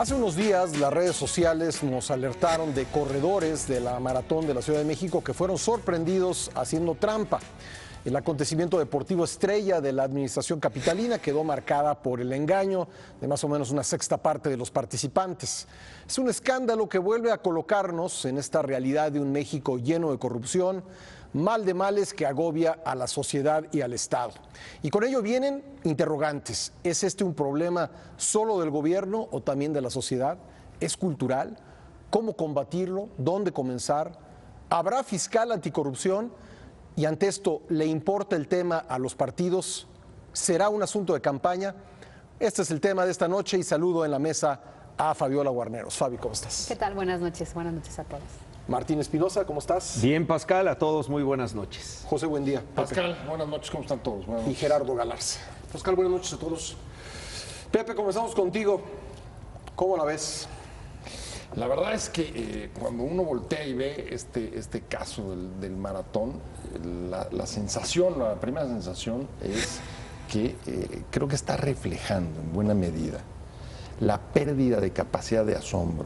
Hace unos días las redes sociales nos alertaron de corredores de la maratón de la Ciudad de México que fueron sorprendidos haciendo trampa. El acontecimiento deportivo estrella de la administración capitalina quedó marcada por el engaño de más o menos una sexta parte de los participantes. Es un escándalo que vuelve a colocarnos en esta realidad de un México lleno de corrupción, mal de males que agobia a la sociedad y al Estado. Y con ello vienen interrogantes. ¿Es este un problema solo del gobierno o también de la sociedad? ¿Es cultural? ¿Cómo combatirlo? ¿Dónde comenzar? ¿Habrá fiscal anticorrupción? Y ante esto, ¿le importa el tema a los partidos? ¿Será un asunto de campaña? Este es el tema de esta noche y saludo en la mesa a Fabiola Guarneros. Fabi, ¿cómo estás? ¿Qué tal? Buenas noches a todos. Martín Espinosa, ¿cómo estás? Bien, Pascal, a todos muy buenas noches. José, buen día. Pascal, buenas noches, ¿cómo están todos? Y Gerardo Galarza. Pascal, buenas noches a todos. Pepe, comenzamos contigo. ¿Cómo la ves? La verdad es que cuando uno voltea y ve este caso del maratón, la sensación, la primera sensación es que creo que está reflejando en buena medida la pérdida de capacidad de asombro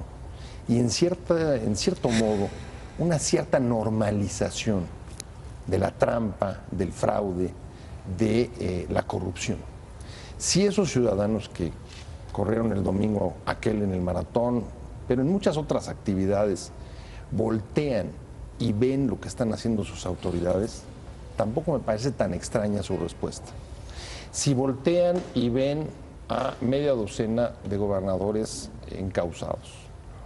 y en cierto modo una cierta normalización de la trampa, del fraude, de la corrupción. Si esos ciudadanos que corrieron el domingo aquel en el maratón, pero en muchas otras actividades, voltean y ven lo que están haciendo sus autoridades, tampoco me parece tan extraña su respuesta. Si voltean y ven a media docena de gobernadores encausados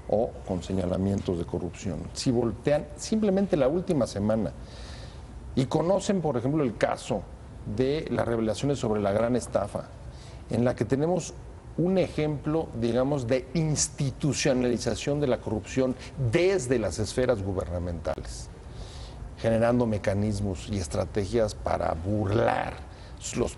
o con señalamientos de corrupción, si voltean simplemente la última semana y conocen, por ejemplo, el caso de las revelaciones sobre la gran estafa, en la que tenemos un ejemplo, digamos, de institucionalización de la corrupción desde las esferas gubernamentales, generando mecanismos y estrategias para burlar las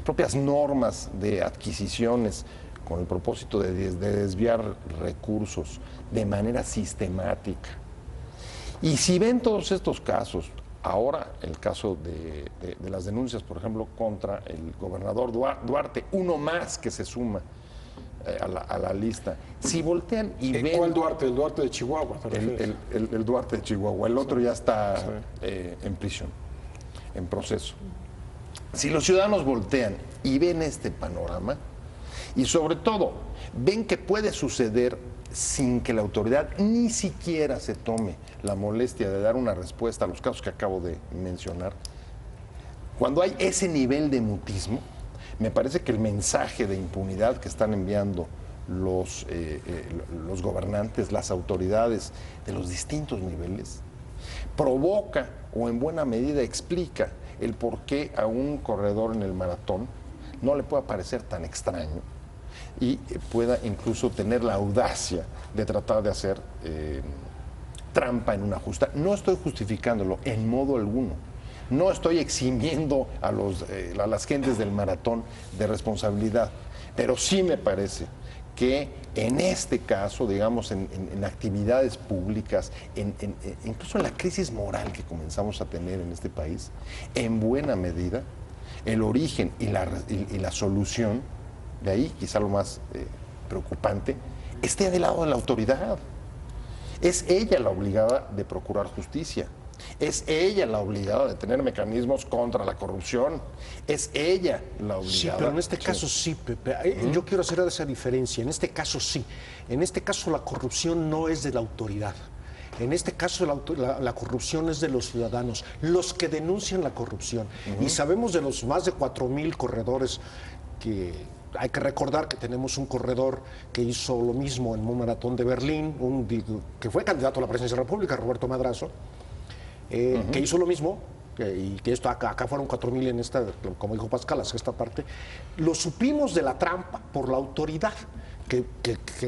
propias normas de adquisiciones con el propósito de desviar recursos de manera sistemática. Y si ven todos estos casos, ahora el caso de las denuncias, por ejemplo, contra el gobernador Duarte, uno más que se suma a la lista. Si voltean y ven... ¿Cuál Duarte? El Duarte de Chihuahua. El Duarte de Chihuahua. El otro ya está en prisión, en proceso. Si los ciudadanos voltean y ven este panorama, y sobre todo ven que puede suceder sin que la autoridad ni siquiera se tome la molestia de dar una respuesta a los casos que acabo de mencionar, cuando hay ese nivel de mutismo, me parece que el mensaje de impunidad que están enviando los gobernantes, las autoridades de los distintos niveles, provoca o en buena medida explica el por qué a un corredor en el maratón no le puede parecer tan extraño y pueda incluso tener la audacia de tratar de hacer trampa en una justa. No estoy justificándolo en modo alguno. No estoy eximiendo a las gentes del maratón de responsabilidad, pero sí me parece que en este caso, digamos, en actividades públicas, incluso en la crisis moral que comenzamos a tener en este país, en buena medida, el origen y la solución, de ahí quizá lo más preocupante, esté del lado de la autoridad. Es ella la obligada de procurar justicia. Es ella la obligada de tener mecanismos contra la corrupción. Es ella la obligada. Sí, pero en este caso sí, Pepe. Yo quiero hacer esa diferencia. En este caso sí. En este caso la corrupción no es de la autoridad. En este caso la corrupción es de los ciudadanos, los que denuncian la corrupción. Y sabemos de los más de 4,000 corredores que... Hay que recordar que tenemos un corredor que hizo lo mismo en un maratón de Berlín, que fue candidato a la presidencia de la República, Roberto Madrazo, que hizo lo mismo, y que esto acá fueron 4,000 en esta, como dijo Pascal, la sexta parte. Lo supimos de la trampa por la autoridad,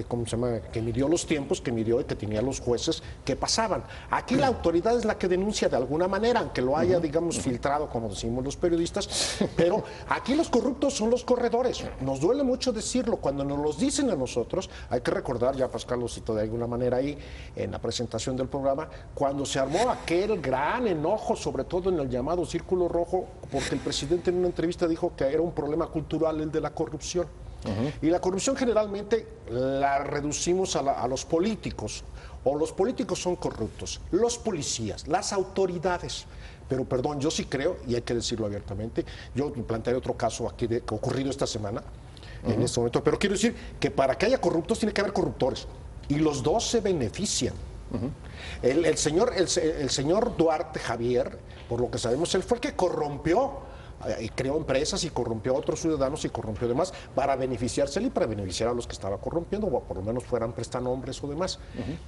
¿cómo se llama? Que midió los tiempos, que midió y que tenía los jueces que pasaban. Aquí la autoridad es la que denuncia de alguna manera, aunque lo haya, digamos, filtrado, como decimos los periodistas, pero aquí los corruptos son los corredores. Nos duele mucho decirlo. Cuando nos los dicen a nosotros, hay que recordar, ya Pascal lo citó de alguna manera ahí en la presentación del programa, cuando se armó aquel gran enojo, sobre todo en el llamado Círculo Rojo, porque el presidente en una entrevista dijo que era un problema cultural el de la corrupción. Y la corrupción generalmente la reducimos a los políticos, o los políticos son corruptos, los policías, las autoridades. Pero perdón, yo sí creo, y hay que decirlo abiertamente, yo plantearé otro caso aquí que ha ocurrido esta semana, en este momento, pero quiero decir que para que haya corruptos tiene que haber corruptores, y los dos se benefician. El señor Duarte Javier, por lo que sabemos, él fue el que corrompió y creó empresas y corrompió a otros ciudadanos y corrompió demás para beneficiarse él y para beneficiar a los que estaba corrompiendo, o por lo menos fueran prestanombres o demás.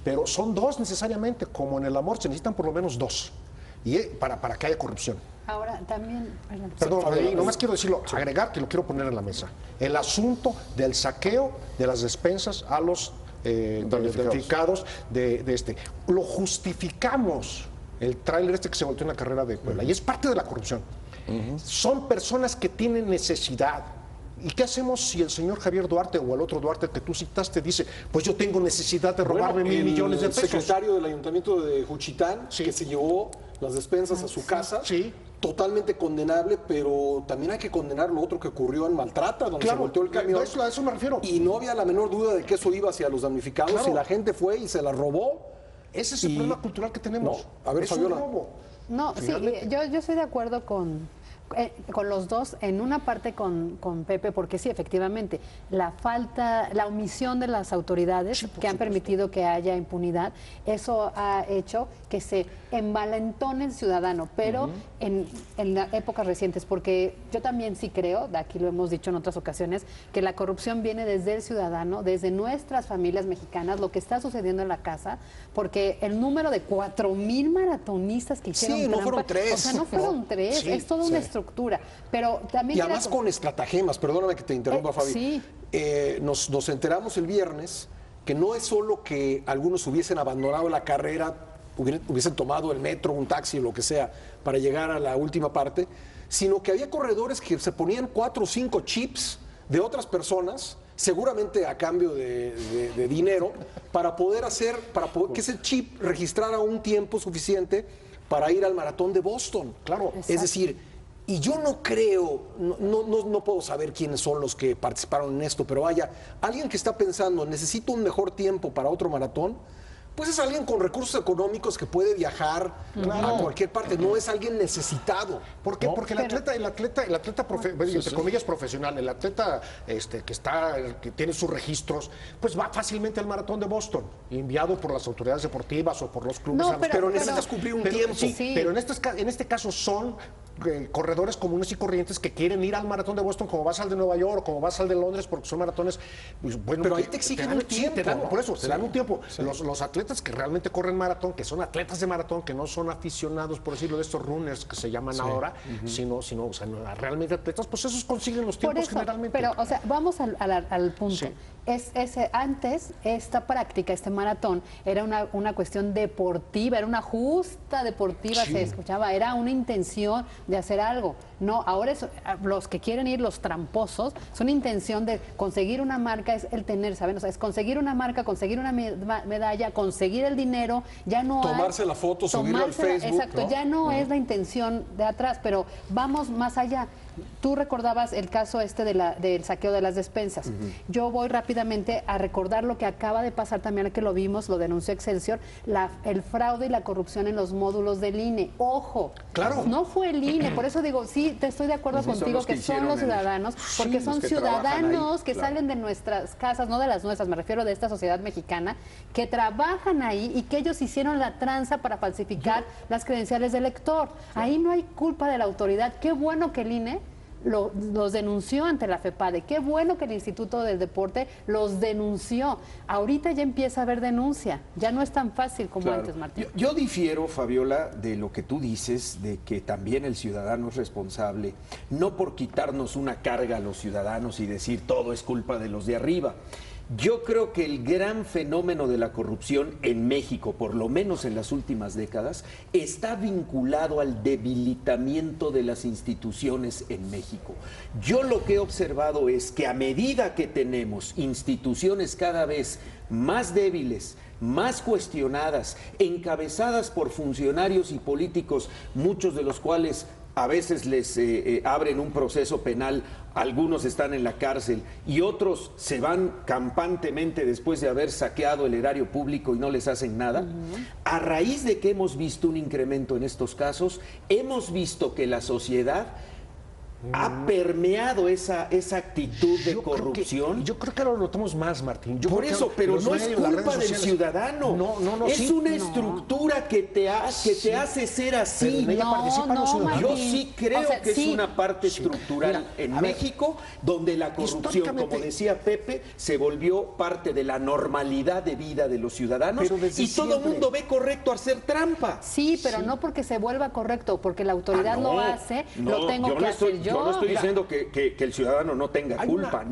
Pero son dos necesariamente, como en el amor, se necesitan por lo menos dos y para que haya corrupción. Ahora también, Perdón, nomás quiero decirlo, agregar que lo quiero poner en la mesa. El asunto del saqueo de las despensas a los damnificados de este. Lo justificamos, el tráiler que se volteó en la carrera de Puebla, y es parte de la corrupción. Son personas que tienen necesidad. ¿Y qué hacemos si el señor Javier Duarte o el otro Duarte que tú citaste dice, pues yo tengo necesidad de robarme $1,000 millones de pesos? El secretario del ayuntamiento de Juchitán, que se llevó las despensas a su casa, totalmente condenable, pero también hay que condenar lo otro que ocurrió en Maltrata, donde se volteó el camión. A eso me refiero. Y no había la menor duda de que eso iba hacia los damnificados, y la gente fue y se la robó. Ese es el problema cultural que tenemos. No, a ver, es Fabiola. un robo. No, sí, yo estoy de acuerdo con los dos, en una parte con Pepe, porque sí, efectivamente, la omisión de las autoridades que han permitido que haya impunidad, eso ha hecho que se envalentone el ciudadano, pero en las épocas recientes, porque yo también sí creo, de aquí lo hemos dicho en otras ocasiones, que la corrupción viene desde el ciudadano, desde nuestras familias mexicanas, lo que está sucediendo en la casa, porque el número de 4,000 maratonistas que hicieron trampa, no fueron 3. O sea, no fueron 3, es toda una estructura. Pero también y además con estratagemas, perdóname que te interrumpa, Fabi. Sí. Nos enteramos el viernes que no es solo que algunos hubiesen abandonado la carrera, hubiesen tomado el metro, un taxi o lo que sea, para llegar a la última parte, sino que había corredores que se ponían 4 o 5 chips de otras personas, seguramente a cambio de dinero, para poder que ese chip registrara un tiempo suficiente para ir al maratón de Boston. Claro. Exacto. Es decir, y yo no creo, no puedo saber quiénes son los que participaron en esto, pero vaya, alguien que está pensando, necesito un mejor tiempo para otro maratón, pues es alguien con recursos económicos que puede viajar a cualquier parte, no es alguien necesitado. ¿Por qué? ¿No? Porque el atleta entre comillas profesional, el atleta que tiene sus registros, pues va fácilmente al maratón de Boston, enviado por las autoridades deportivas o por los clubes. No, pero necesitas cumplir un tiempo. Sí, pero en este caso son corredores comunes y corrientes que quieren ir al maratón de Boston, como vas al de Nueva York o como vas al de Londres, porque son maratones. Pues, bueno, pero ahí te exigen un tiempo. Por eso, te dan un tiempo. Los atletas que realmente corren maratón, que son atletas de maratón, que no son aficionados, por decirlo, de estos runners que se llaman ahora, sino o sea, realmente atletas, pues esos consiguen los tiempos generalmente. Pero, o sea, vamos al punto. Sí. Antes, esta práctica, este maratón, era una cuestión deportiva, era una justa deportiva, se escuchaba, era una intención de hacer algo. No, ahora los que quieren ir, los tramposos, son intención de conseguir una marca, es el tener, ¿saben? O sea, es conseguir una marca, conseguir una medalla, conseguir el dinero, ya no tomarse la foto, subirlo al Facebook. Exacto, ¿no? Ya no es la intención de atrás, pero vamos más allá. Tú recordabas el caso del saqueo de las despensas. Yo voy rápidamente a recordar lo que acaba de pasar también, que lo vimos, lo denunció Excelsior, el fraude y la corrupción en los módulos del INE. ¡Ojo! Claro. No fue el INE, por eso digo, sí, te estoy de acuerdo contigo que son los ciudadanos, porque son ciudadanos que salen de nuestras casas, no de las nuestras, me refiero de esta sociedad mexicana, que trabajan ahí y que ellos hicieron la tranza para falsificar las credenciales del elector. Ahí no hay culpa de la autoridad. Qué bueno que el INE los denunció ante la FEPADE. Qué bueno que el Instituto del Deporte los denunció. Ahorita ya empieza a haber denuncia. Ya no es tan fácil como antes, Martín. Yo difiero, Fabiola, de lo que tú dices, de que también el ciudadano es responsable, no por quitarnos una carga a los ciudadanos y decir todo es culpa de los de arriba. Yo creo que el gran fenómeno de la corrupción en México, por lo menos en las últimas décadas, está vinculado al debilitamiento de las instituciones en México. Yo lo que he observado es que a medida que tenemos instituciones cada vez más débiles, más cuestionadas, encabezadas por funcionarios y políticos, muchos de los cuales a veces les abren un proceso penal algunos están en la cárcel y otros se van campantemente después de haber saqueado el erario público y no les hacen nada, a raíz de que hemos visto un incremento en estos casos, hemos visto que la sociedad ha permeado esa actitud de corrupción. Yo creo que ahora lo notamos más, Martín. Por eso, pero no es culpa del ciudadano. Es una estructura que te hace ser así. Yo sí creo que es una parte estructural en México, donde la corrupción, como decía Pepe, se volvió parte de la normalidad de vida de los ciudadanos y todo el mundo ve correcto hacer trampa. Sí, pero no porque se vuelva correcto, porque la autoridad lo hace, lo tengo que hacer yo. Yo no estoy diciendo que el ciudadano no tenga culpa,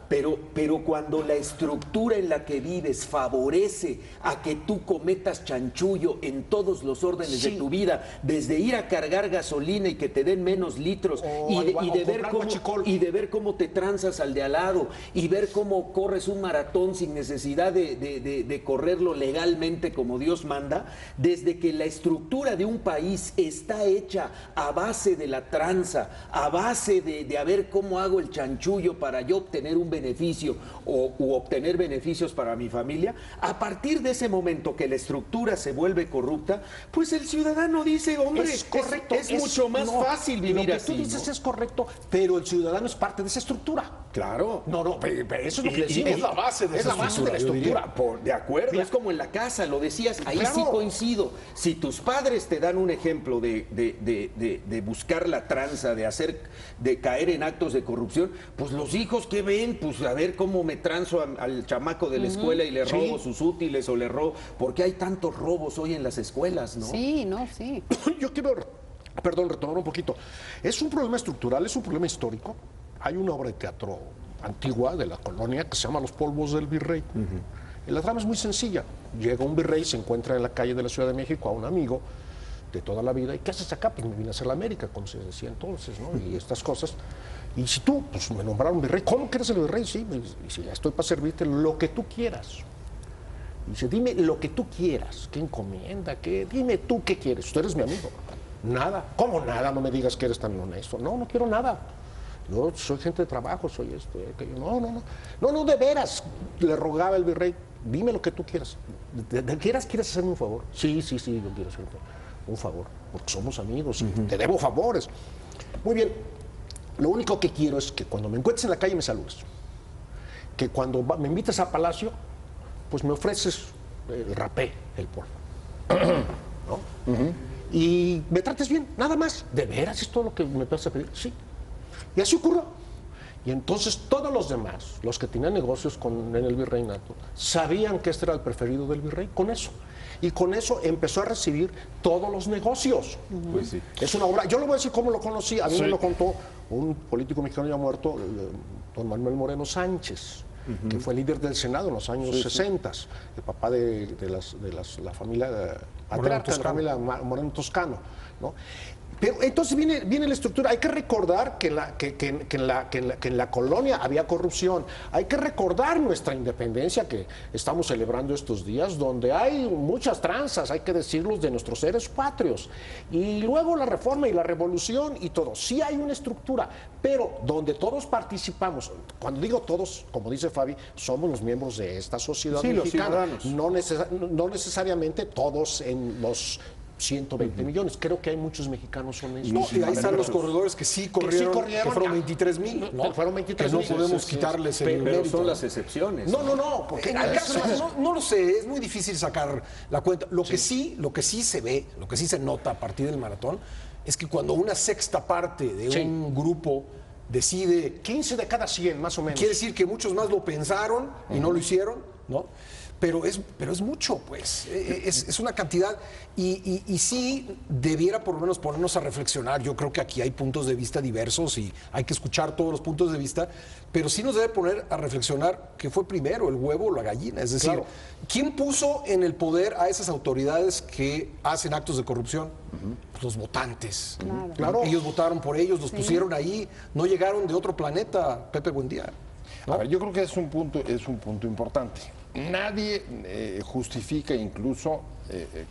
pero cuando la estructura en la que vives favorece a que tú cometas chanchullo en todos los órdenes de tu vida, desde ir a cargar gasolina y que te den menos litros y de ver cómo te tranzas al de al lado y ver cómo corres un maratón sin necesidad de correrlo legalmente como Dios manda, desde que la estructura de un país está hecha a base de la tranza, a base de a ver cómo hago el chanchullo para yo obtener un beneficio u obtener beneficios para mi familia, a partir de ese momento que la estructura se vuelve corrupta, pues el ciudadano dice, hombre, es mucho más fácil vivir así. Lo que tú dices es correcto, pero el ciudadano es parte de esa estructura. Claro. Eso es lo que decimos. Es la base de la estructura. De acuerdo, es como en la casa, lo decías, ahí sí coincido. Si tus padres te dan un ejemplo de buscar la tranza, de caer en actos de corrupción, pues los hijos que ven, pues a ver cómo me tranzo al chamaco de la escuela y le robo sus útiles o le robo, porque hay tantos robos hoy en las escuelas, ¿no? Sí. Yo quiero, retomar un poquito. Es un problema estructural, es un problema histórico. Hay una obra de teatro antigua de la colonia que se llama Los polvos del virrey. Y la trama es muy sencilla. Llega un virrey, se encuentra en la calle de la Ciudad de México a un amigo de toda la vida. ¿Y qué haces acá? Pues me vine a hacer la América, como se decía entonces, ¿no? Y estas cosas. Y si tú, pues me nombraron virrey, ¿cómo que eres el virrey? Sí, y si ya estoy para servirte lo que tú quieras. Y dice, dime lo que tú quieras, qué encomienda, dime tú qué quieres, tú eres mi amigo. Nada. ¿Cómo nada? No me digas que eres tan honesto. No quiero nada. Yo soy gente de trabajo, soy esto, aquello. No, de veras, le rogaba el virrey, dime lo que tú quieras. ¿De veras quieres hacerme un favor? Sí, yo quiero hacer un favor, porque somos amigos y te debo favores. Muy bien, lo único que quiero es que cuando me encuentres en la calle me saludes. Que cuando me invites a Palacio, pues me ofreces el rapé, el polvo. ¿No? Y me trates bien, nada más. ¿De veras es todo lo que me vas a pedir? Sí. Y así ocurrió. Y entonces todos los demás, los que tenían negocios en el virreinato, sabían que este era el preferido del virrey con eso. Y con eso empezó a recibir todos los negocios. Pues sí. Es una obra. Yo le voy a decir cómo lo conocí. A mí me lo contó un político mexicano ya muerto, don Manuel Moreno Sánchez, que fue líder del Senado en los años 60, el papá de la familia patriarca, de la familia Moreno Toscano, ¿no? Pero entonces viene la estructura. Hay que recordar que en la colonia había corrupción. Hay que recordar nuestra independencia que estamos celebrando estos días, donde hay muchas tranzas, hay que decirlos, de nuestros seres patrios. Y luego la reforma y la revolución y todo. Sí hay una estructura, pero donde todos participamos. Cuando digo todos, como dice Fabi, somos los miembros de esta sociedad mexicana. No necesariamente todos en los 120 millones. Creo que hay muchos mexicanos honestos. No, y ahí están los corredores que sí corrieron, que fueron 23,000. No, fueron 23,000. Que no podemos quitarles el Pero mérito. son las excepciones. No, porque en el caso, no lo sé, es muy difícil sacar la cuenta. Lo que sí se ve, lo que sí se nota a partir del maratón, es que cuando una sexta parte de un grupo decide... 15 de cada 100, más o menos. Quiere decir que muchos más lo pensaron y no lo hicieron, ¿no? Pero es mucho, pues, es una cantidad y sí debiera por lo menos ponernos a reflexionar. Yo creo que aquí hay puntos de vista diversos y hay que escuchar todos los puntos de vista, pero sí nos debe poner a reflexionar qué fue primero, el huevo o la gallina. Es decir, ¿quién puso en el poder a esas autoridades que hacen actos de corrupción? Pues los votantes. Claro. Ellos votaron por ellos, los pusieron ahí, no llegaron de otro planeta. Pepe, buen día. A ver, yo creo que es un punto importante. nadie justifica, incluso,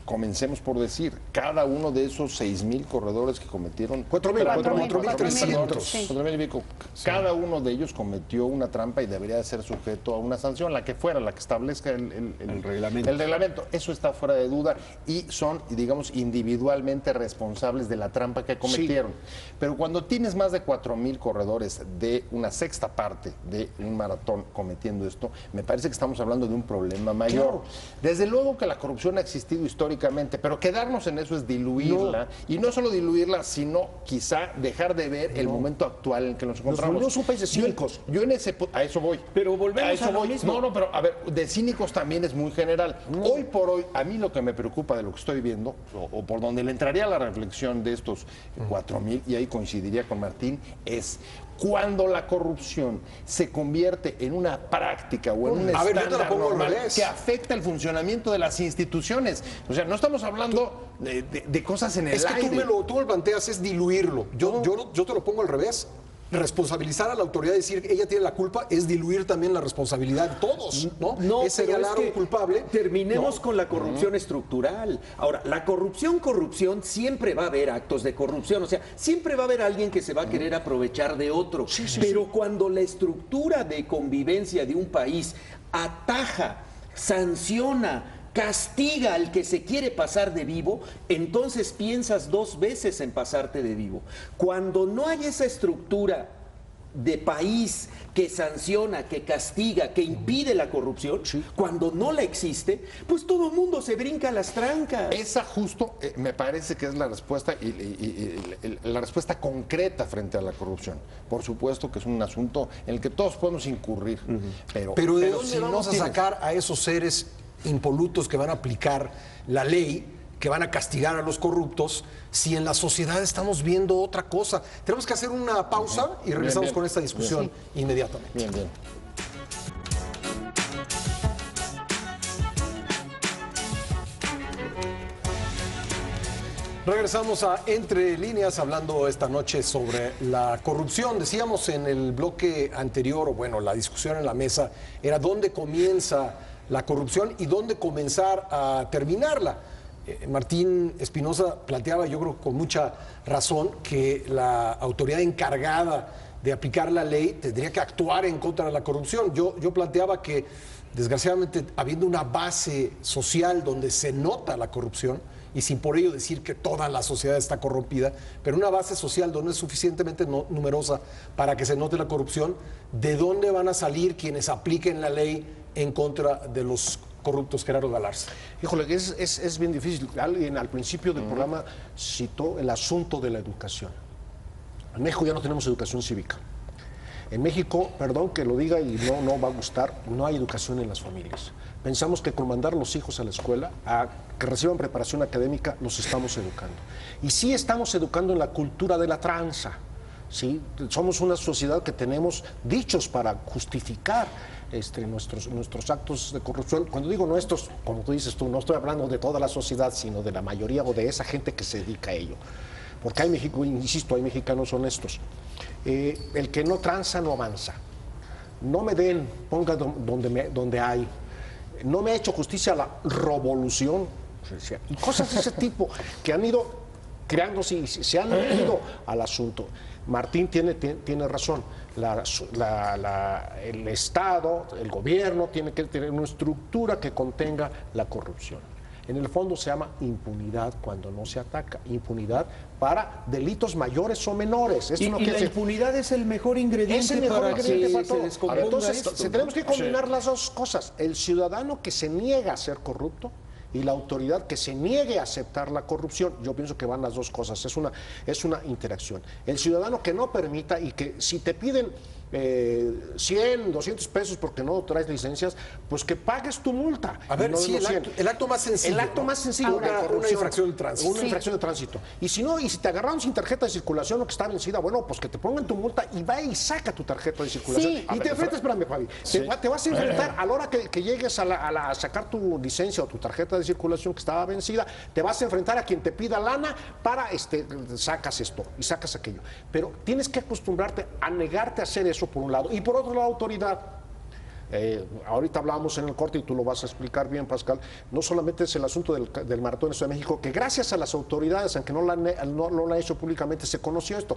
comencemos por decir, cada uno de esos 6,000 corredores que cometieron... 4,300. Sí. 4,000 y pico. Cada uno de ellos cometió una trampa y debería de ser sujeto a una sanción, la que fuera, la que establezca el reglamento. El reglamento. Eso está fuera de duda y son, digamos, individualmente responsables de la trampa que cometieron. Pero cuando tienes más de 4,000 corredores de una sexta parte de un maratón cometiendo esto, me parece que estamos hablando de un problema mayor. Claro. Desde luego que la corrupción ha existido históricamente, pero quedarnos en eso es diluirla, y no solo diluirla, sino quizá dejar de ver el momento actual en el que nos encontramos. volvimos un país de cínicos. Yo en ese a eso voy. Pero volvemos a eso a lo voy. mismo. No, pero a ver, de cínicos también es muy general. Hoy por hoy, a mí lo que me preocupa de lo que estoy viendo, o por donde le entraría la reflexión de estos 4,000, y ahí coincidiría con Martín, es cuando la corrupción se convierte en una práctica o en un A ver, yo te la estándar pongo al normal revés. que afecta el funcionamiento de las instituciones. O sea, no estamos hablando de cosas en el Es que aire. tú me lo planteas, es diluirlo. Yo te lo pongo al revés. Responsabilizar a la autoridad y decir ella tiene la culpa es diluir también la responsabilidad de todos, ¿no? No, es pero señalar a un que culpable. terminemos ¿no? con la corrupción estructural. Ahora, la corrupción, siempre va a haber actos de corrupción. O sea, siempre va a haber alguien que se va a querer aprovechar de otro. Pero cuando la estructura de convivencia de un país ataja, sanciona, castiga al que se quiere pasar de vivo, entonces piensas 2 veces en pasarte de vivo. Cuando no hay esa estructura de país que sanciona, que castiga, que impide la corrupción, cuando no la existe, pues todo el mundo se brinca las trancas. Esa justo me parece que es la respuesta la respuesta concreta frente a la corrupción. Por supuesto que es un asunto en el que todos podemos incurrir, Pero ¿de dónde si no vamos a tienes- sacar a esos seres impolutos que van a aplicar la ley, que van a castigar a los corruptos, si en la sociedad estamos viendo otra cosa? Tenemos que hacer una pausa y regresamos bien. con esta discusión inmediatamente. Bien, bien. Regresamos a Entre Líneas hablando esta noche sobre la corrupción. Decíamos en el bloque anterior, o bueno, la discusión en la mesa era dónde comienza la corrupción y dónde comenzar a terminarla. Martín Espinosa planteaba, yo creo con mucha razón, que la autoridad encargada de aplicar la ley tendría que actuar en contra de la corrupción. Yo planteaba que, desgraciadamente, habiendo una base social donde se nota la corrupción, y sin por ello decir que toda la sociedad está corrompida, pero una base social donde es suficientemente numerosa para que se note la corrupción, ¿de dónde van a salir quienes apliquen la ley en contra de los corruptos? Gerardo Galarza. Híjole, es bien difícil. Alguien al principio del programa citó el asunto de la educación. En México ya no tenemos educación cívica. En México, perdón que lo diga y no va a gustar, no hay educación en las familias. Pensamos que con mandar a los hijos a la escuela, a que reciban preparación académica, los estamos educando. Y sí estamos educando en la cultura de la tranza. ¿Sí? Somos una sociedad que tenemos dichos para justificar nuestros actos de corrupción. Cuando digo nuestros, como tú dices tú, no estoy hablando de toda la sociedad, sino de la mayoría o de esa gente que se dedica a ello. Porque hay México, insisto, hay mexicanos honestos. El que no tranza no avanza. No me den, ponga donde hay. No me ha hecho justicia la revolución. Y cosas de ese tipo que han ido creándose y se han ido al asunto. Martín tiene razón. El Estado, el gobierno, tiene que tener una estructura que contenga la corrupción. En el fondo se llama impunidad cuando no se ataca. Impunidad para delitos mayores o menores. Esto no Y la quiere decir- impunidad es el mejor ingrediente es el mejor para ingrediente que para se todo. descomponga Entonces, esto, tenemos ¿no? que combinar las dos cosas. El ciudadano que se niega a ser corrupto y la autoridad que se niegue a aceptar la corrupción. Yo pienso que van las dos cosas. Es una interacción. El ciudadano que no permita y que si te piden 100, 200 pesos porque no traes licencias, pues que pagues tu multa. A ver, Y no sí, los 100. el acto más sencillo. El acto ¿no? más sencillo de Una corrupción. infracción de tránsito. Una infracción de tránsito. Y si no, y si te agarraron sin tarjeta de circulación o que está vencida, bueno, pues que te pongan tu multa y va y saca tu tarjeta de circulación. Sí. Y te enfrentas, espérame, Fabi, te vas a enfrentar a la hora que llegues a sacar tu licencia o tu tarjeta de circulación que estaba vencida, te vas a enfrentar a quien te pida lana para, sacas esto y sacas aquello. Pero tienes que acostumbrarte a negarte a hacer eso por un lado y por otro la autoridad. ahorita hablábamos en el corte y tú lo vas a explicar bien, Pascal, no solamente es el asunto del maratón de Ciudad de México, que gracias a las autoridades, aunque no lo han hecho públicamente, se conoció esto.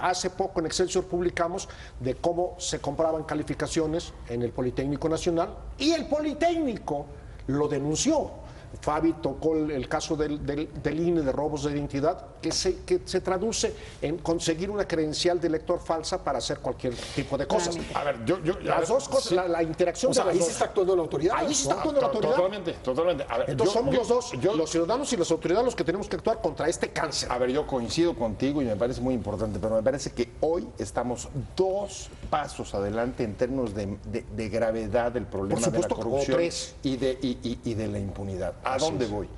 Hace poco en Excelsior publicamos de cómo se compraban calificaciones en el Politécnico Nacional y el Politécnico lo denunció. Fabi tocó el caso del INE de robos de identidad, que se traduce en conseguir una credencial de elector falsa para hacer cualquier tipo de cosas. A ver, las dos cosas, sí. la interacción O sea, de las ahí dos. se está actuando la autoridad. Ahí se está actuando la autoridad. Totalmente. A ver, Entonces somos los dos, los ciudadanos y las autoridades, los que tenemos que actuar contra este cáncer. A ver, yo coincido contigo y me parece muy importante, pero me parece que hoy estamos 2 pasos adelante en términos de gravedad del problema Por supuesto, de la corrupción o 3. y de la impunidad. ¿A dónde voy?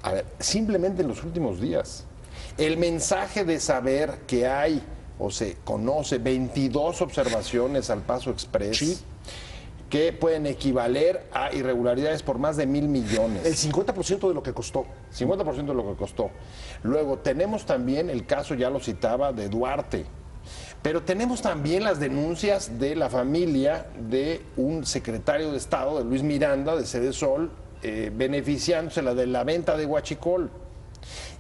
A ver, simplemente en los últimos días, el mensaje de saber que hay o se conoce 22 observaciones al Paso Express, Sí. que pueden equivaler a irregularidades por más de 1,000 millones. El 50% de lo que costó. 50% de lo que costó. Luego tenemos también el caso, ya lo citaba, de Duarte. Pero tenemos también las denuncias de la familia de un secretario de Estado, de Luis Miranda, de Cedesol, beneficiándose de la venta de huachicol.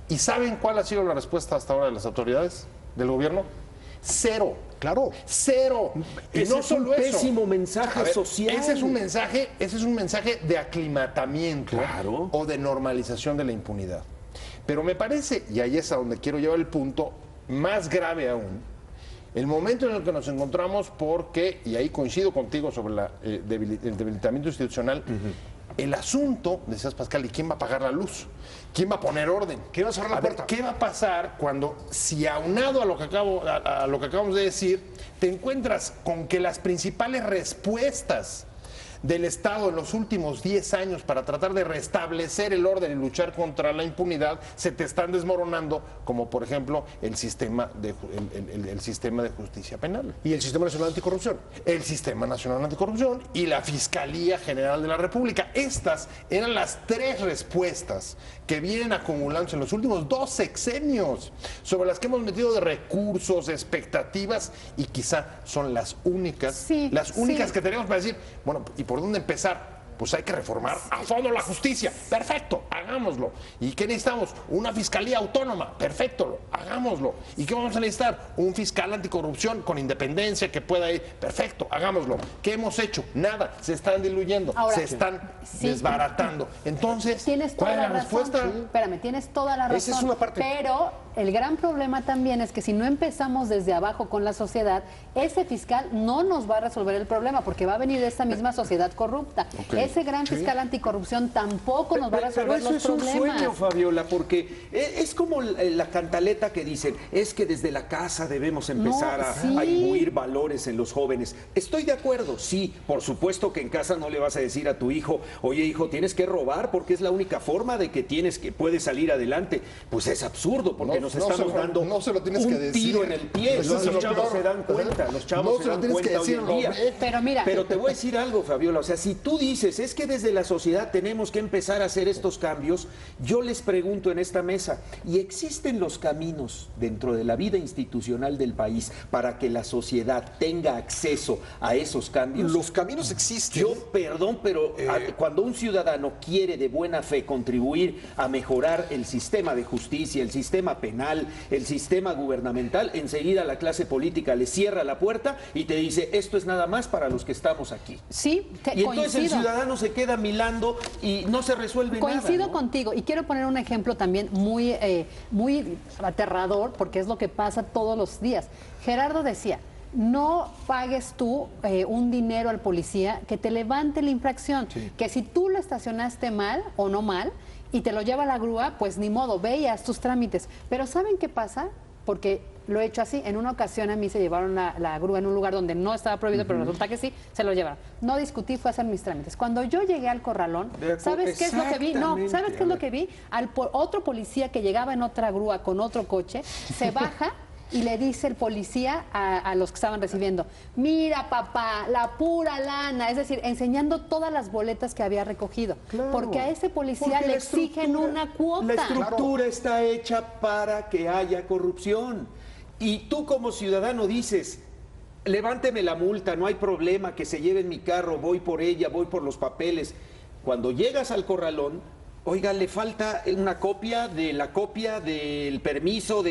¿Y saben cuál ha sido la respuesta hasta ahora de las autoridades del gobierno? Cero. Claro. Cero. Y Ese no es solo un eso. pésimo mensaje A ver, social. Ese es un mensaje de aclimatamiento Claro. o de normalización de la impunidad. Pero me parece, y ahí es a donde quiero llevar el punto, más grave aún, el momento en el que nos encontramos porque, y ahí coincido contigo sobre el debilitamiento institucional, el asunto, decías Pascal, ¿y quién va a pagar la luz? ¿Quién va a poner orden? ¿Quién va a cerrar la puerta? ¿Qué va a pasar cuando, si aunado a lo que acabamos de decir, te encuentras con que las principales respuestas del Estado en los últimos 10 años para tratar de restablecer el orden y luchar contra la impunidad se te están desmoronando, como por ejemplo el sistema de justicia penal? Y el Sistema Nacional Anticorrupción. El Sistema Nacional Anticorrupción y la Fiscalía General de la República. Estas eran las 3 respuestas que vienen acumulándose en los últimos 2 sexenios, sobre las que hemos metido de recursos, de expectativas, y quizá son las únicas que tenemos para decir, bueno, ¿y por dónde empezar? Pues hay que reformar a fondo la justicia. Perfecto, hagámoslo. ¿Y qué necesitamos? Una fiscalía autónoma. Perfecto, hagámoslo. ¿Y qué vamos a necesitar? Un fiscal anticorrupción con independencia que pueda ir. Perfecto, hagámoslo. ¿Qué hemos hecho? Nada. Se están diluyendo, Ahora, se están desbaratando. Entonces, tienes toda ¿cuál es la razón. respuesta? Sí. Espérame, tienes toda la razón. Esa es una parte. Pero el gran problema también es que si no empezamos desde abajo con la sociedad, ese fiscal no nos va a resolver el problema porque va a venir de esta misma sociedad corrupta. Ok. Ese gran fiscal anticorrupción tampoco nos va a resolver Pero eso los es un problemas. sueño, Fabiola, porque es como la cantaleta que dicen, es que desde la casa debemos empezar No, a sí. imbuir valores en los jóvenes. Estoy de acuerdo, sí, por supuesto que en casa no le vas a decir a tu hijo, oye hijo, tienes que robar porque es la única forma de que puedes salir adelante. Pues es absurdo, porque nos estamos dando no se lo tienes un que decir. tiro en el pie. Eso es Los lo chavos peor. se dan cuenta, los chavos No se se lo dan tienes que cuenta hoy decir, en día. lo ve. Pero mira, Pero te voy a decir algo, Fabiola, o sea, si tú dices, es que desde la sociedad tenemos que empezar a hacer estos cambios, yo les pregunto en esta mesa, ¿y existen los caminos dentro de la vida institucional del país para que la sociedad tenga acceso a esos cambios? Los caminos existen. Yo, perdón, pero cuando un ciudadano quiere de buena fe contribuir a mejorar el sistema de justicia, el sistema penal, el sistema gubernamental, enseguida la clase política le cierra la puerta y te dice, esto es nada más para los que estamos aquí. sí, Y entonces el coincido. ciudadano se queda milando y no se resuelve Coincido nada, ¿no? contigo y quiero poner un ejemplo también muy aterrador porque es lo que pasa todos los días. Gerardo decía, no pagues tú un dinero al policía que te levante la infracción, que si tú lo estacionaste mal o no mal y te lo lleva a la grúa, pues ni modo, ve y haz tus trámites. Pero ¿saben qué pasa? Porque lo he hecho así. En una ocasión a mí se llevaron la grúa en un lugar donde no estaba prohibido, pero resulta que sí, se lo llevaron. No discutí, fue a hacer mis trámites. Cuando yo llegué al corralón, ¿sabes qué es lo que vi? No, ¿sabes qué es lo que vi? Otro policía que llegaba en otra grúa con otro coche, se baja y le dice el policía a los que estaban recibiendo, mira papá, la pura lana, es decir, enseñando todas las boletas que había recogido. Claro. Porque a ese policía Porque le la exigen estructura- una cuota. La estructura está hecha para que haya corrupción. Y tú como ciudadano dices, levánteme la multa, no hay problema, que se lleven mi carro, voy por ella, voy por los papeles. Cuando llegas al corralón, oiga, le falta una copia del permiso,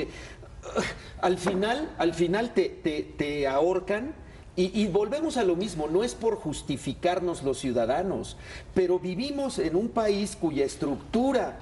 al final te ahorcan. Y volvemos a lo mismo, no es por justificarnos los ciudadanos, pero vivimos en un país cuya estructura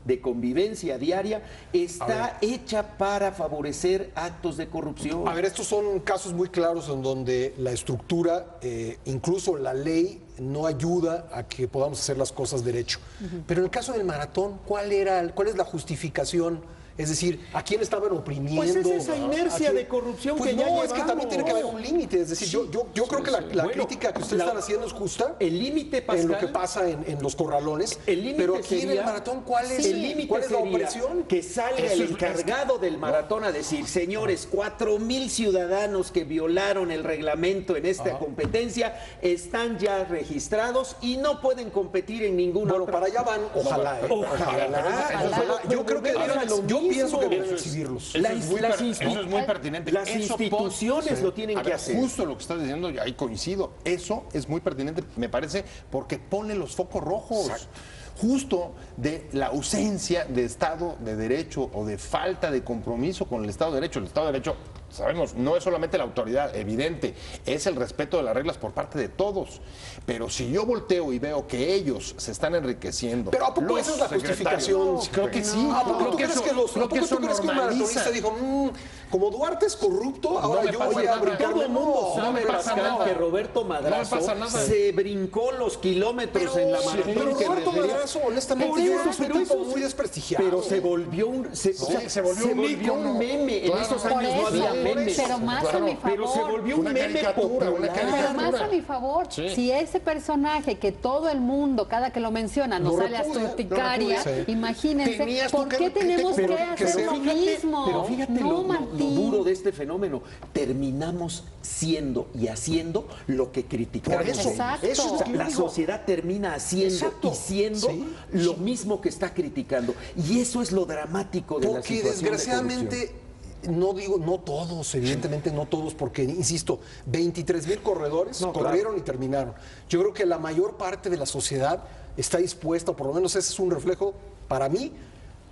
de convivencia diaria está hecha para favorecer actos de corrupción. A ver, estos son casos muy claros en donde la estructura, incluso la ley, no ayuda a que podamos hacer las cosas derecho. Pero en el caso del maratón, ¿cuál es la justificación? Es decir, ¿a quién estaban oprimiendo? Pues es esa inercia de corrupción pues que ya no, llevamos. es que también tiene que haber un límite. Es decir, yo creo que la crítica que ustedes están haciendo es justa. El límite, Pascal, en lo que pasa en los corralones. Pero aquí en el maratón, ¿cuál es la opresión? Que salga el encargado del maratón a decir, señores, 4,000 ciudadanos que violaron el reglamento en esta competencia están ya registrados y no pueden competir en ninguna otra. Para allá van, ojalá. Ojalá. Yo creo que yo pienso que deben exhibirlos. Eso es muy pertinente. Las instituciones lo tienen que hacer. Justo lo que estás diciendo, ahí coincido. Eso es muy pertinente, me parece, porque pone los focos rojos. Exacto. Justo de la ausencia de Estado de Derecho o de falta de compromiso con el Estado de Derecho. El Estado de Derecho, sabemos, no es solamente la autoridad, evidente, es el respeto de las reglas por parte de todos. Pero si yo volteo y veo que ellos se están enriqueciendo... Pero ¿a poco esa es la justificación? Creo que sí. ¿A poco tú crees que un maratonista dijo, como Duarte es corrupto, ahora yo voy a brincar? Todo el mundo sabe, Pascal, que Roberto Madrazo se brincó los kilómetros en la maratón. Pero Roberto Madrazo, honestamente, es un tipo muy desprestigiado. Pero se volvió un meme. En esos años no había memes. Pero más a mi favor. Pero se volvió un meme popular. Pero más a mi favor. Si ese personaje que todo el mundo, cada que lo menciona, nos sale hasta urticaria, imagínense, ¿por qué tenemos que hacer lo mismo? Pero fíjate lo duro de este fenómeno. Terminamos siendo y haciendo lo que criticamos. La sociedad termina haciendo y siendo lo mismo que está criticando. Y eso es lo dramático de la situación. Porque desgraciadamente, no digo, no todos, evidentemente no todos, porque, insisto, 23,000 corredores corrieron y terminaron. Yo creo que la mayor parte de la sociedad está dispuesta, o por lo menos ese es un reflejo para mí,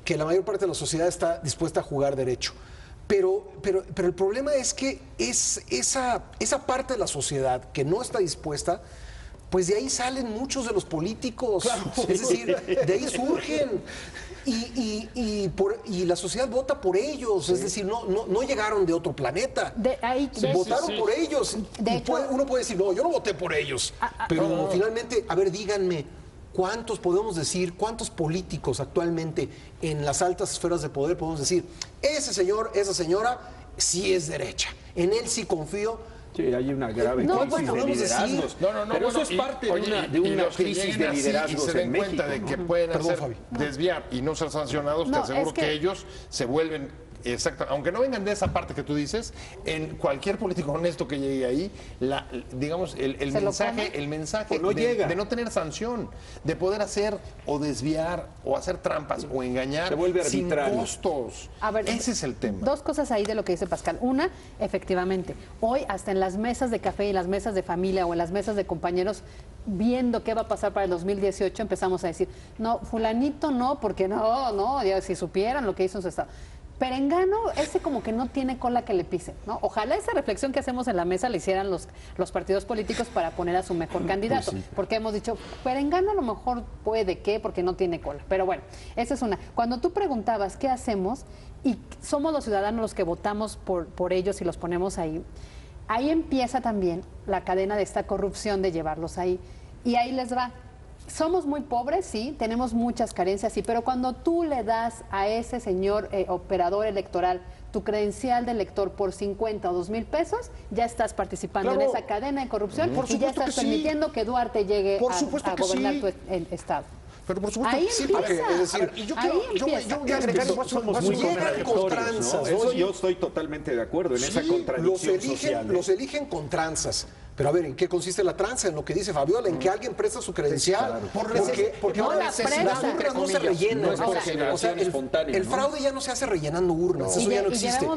que la mayor parte de la sociedad está dispuesta a jugar derecho. Pero el problema es que esa parte de la sociedad que no está dispuesta, pues de ahí salen muchos de los políticos. Claro, es decir, de ahí surgen. Y la sociedad vota por ellos. Es decir, no llegaron de otro planeta. Votaron por ellos. Uno puede decir, no, yo no voté por ellos. Pero finalmente, a ver, díganme, ¿cuántos podemos decir, cuántos políticos actualmente en las altas esferas de poder podemos decir, ese señor, esa señora, sí es derecha, en él sí confío? Sí, hay una grave crisis de liderazgos. Pero eso es parte de una crisis de liderazgos y se den cuenta de que pueden desviar y no ser sancionados, te aseguro que ellos se vuelven... Exacto, aunque no vengan de esa parte que tú dices, en cualquier político honesto que llegue ahí, digamos, el mensaje de no tener sanción, de poder hacer o desviar o hacer trampas o engañar se vuelve sin arbitrario. Costos. A ver, ese es el tema. Dos cosas ahí de lo que dice Pascal. Una, efectivamente, hoy hasta en las mesas de café y en las mesas de familia o en las mesas de compañeros, viendo qué va a pasar para el 2018, empezamos a decir, no, fulanito no, porque no, ya, si supieran lo que hizo en su estado. Perengano, ese como que no tiene cola que le pise, ¿no? Ojalá esa reflexión que hacemos en la mesa la hicieran los partidos políticos para poner a su mejor candidato. Pues sí. Porque hemos dicho, Perengano a lo mejor puede que, porque no tiene cola. Pero bueno, esa es una. Cuando tú preguntabas qué hacemos, y somos los ciudadanos los que votamos por ellos y los ponemos ahí, ahí empieza también la cadena de esta corrupción de llevarlos ahí. Y ahí les va. Somos muy pobres, sí, tenemos muchas carencias, sí, pero cuando tú le das a ese señor operador electoral tu credencial de elector por 50 o 2,000 pesos, ya estás participando en esa cadena de corrupción y ya estás permitiendo que Duarte llegue a gobernar tu estado. Pero por supuesto ahí que sí, empieza. Porque, es decir, yo voy a agregar, somos muy contradictorios, ¿no? Eso yo estoy totalmente de acuerdo en esa contradicción social. Los eligen con tranzas. Pero a ver, ¿en qué consiste la tranza? En lo que dice Fabiola, en que alguien presta su credencial. Porque no ahora la presta. las urnas no se rellenan. No es por generación espontánea, el ¿no? fraude ya no se hace rellenando urnas, eso ya no existe.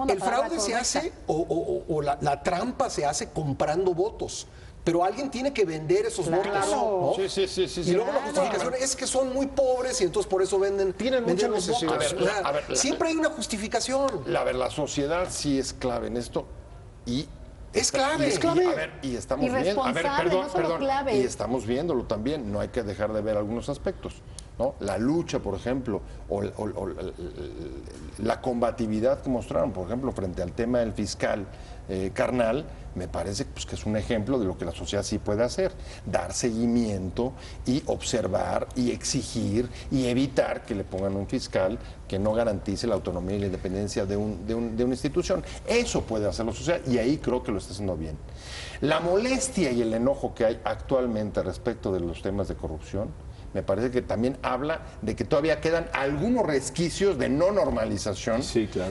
El fraude se hace, o la trampa se hace comprando votos. Pero alguien tiene que vender esos votos, ¿no? Sí. Y luego la justificación es que son muy pobres y entonces por eso venden mucha los votos. necesidad. A ver, siempre hay una justificación. La sociedad sí es clave en esto y Es clave. Es clave. A ver, y estamos viendo. A ver, Irresponsable, no solo clave. Y estamos viéndolo también. No hay que dejar de ver algunos aspectos, ¿no? La lucha, por ejemplo, o la combatividad que mostraron, por ejemplo, frente al tema del fiscal carnal, me parece pues, que es un ejemplo de lo que la sociedad sí puede hacer. Dar seguimiento y observar y exigir y evitar que le pongan un fiscal que no garantice la autonomía y la independencia de una institución. Eso puede hacer la sociedad y ahí creo que lo está haciendo bien. La molestia y el enojo que hay actualmente respecto de los temas de corrupción me parece que también habla de que todavía quedan algunos resquicios de no normalización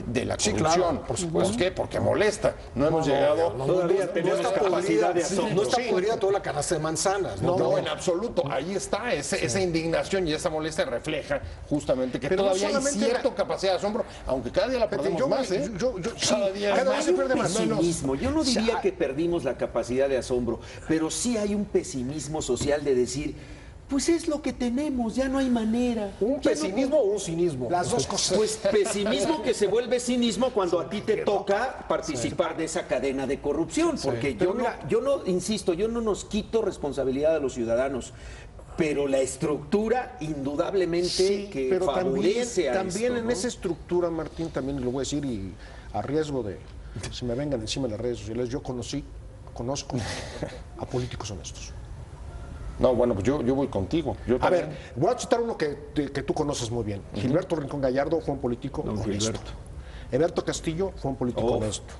de la corrupción. Sí, claro, por supuesto. ¿Por qué? Porque molesta. No hemos llegado... Todavía tenemos capacidad de asombro. No está podrida toda la canasta de manzanas. No, en absoluto. Ahí está. Esa indignación y esa molestia refleja justamente que Pero todavía no hay solamente cierta capacidad de asombro, aunque cada día la perdemos más, ¿eh? Cada vez se pierde más. Pesimismo. Yo no diría que perdimos la capacidad de asombro, pero sí hay un pesimismo social de decir, pues es lo que tenemos, ya no hay manera. ¿Un pesimismo o un cinismo? Las dos cosas. Pues pesimismo que se vuelve cinismo cuando a ti te toca participar de esa cadena de corrupción, porque yo no, insisto, yo no nos quito responsabilidad a los ciudadanos, pero la estructura indudablemente que pero favorece a también esto, en ¿no? esa estructura, Martín, también lo voy a decir y a riesgo de que se me vengan encima las redes sociales, yo conozco a políticos honestos. No, bueno, pues yo voy contigo. Yo A también. ver, voy a citar uno que tú conoces muy bien. Gilberto Rincón Gallardo fue un político honesto. Eberto Castillo fue un político honesto.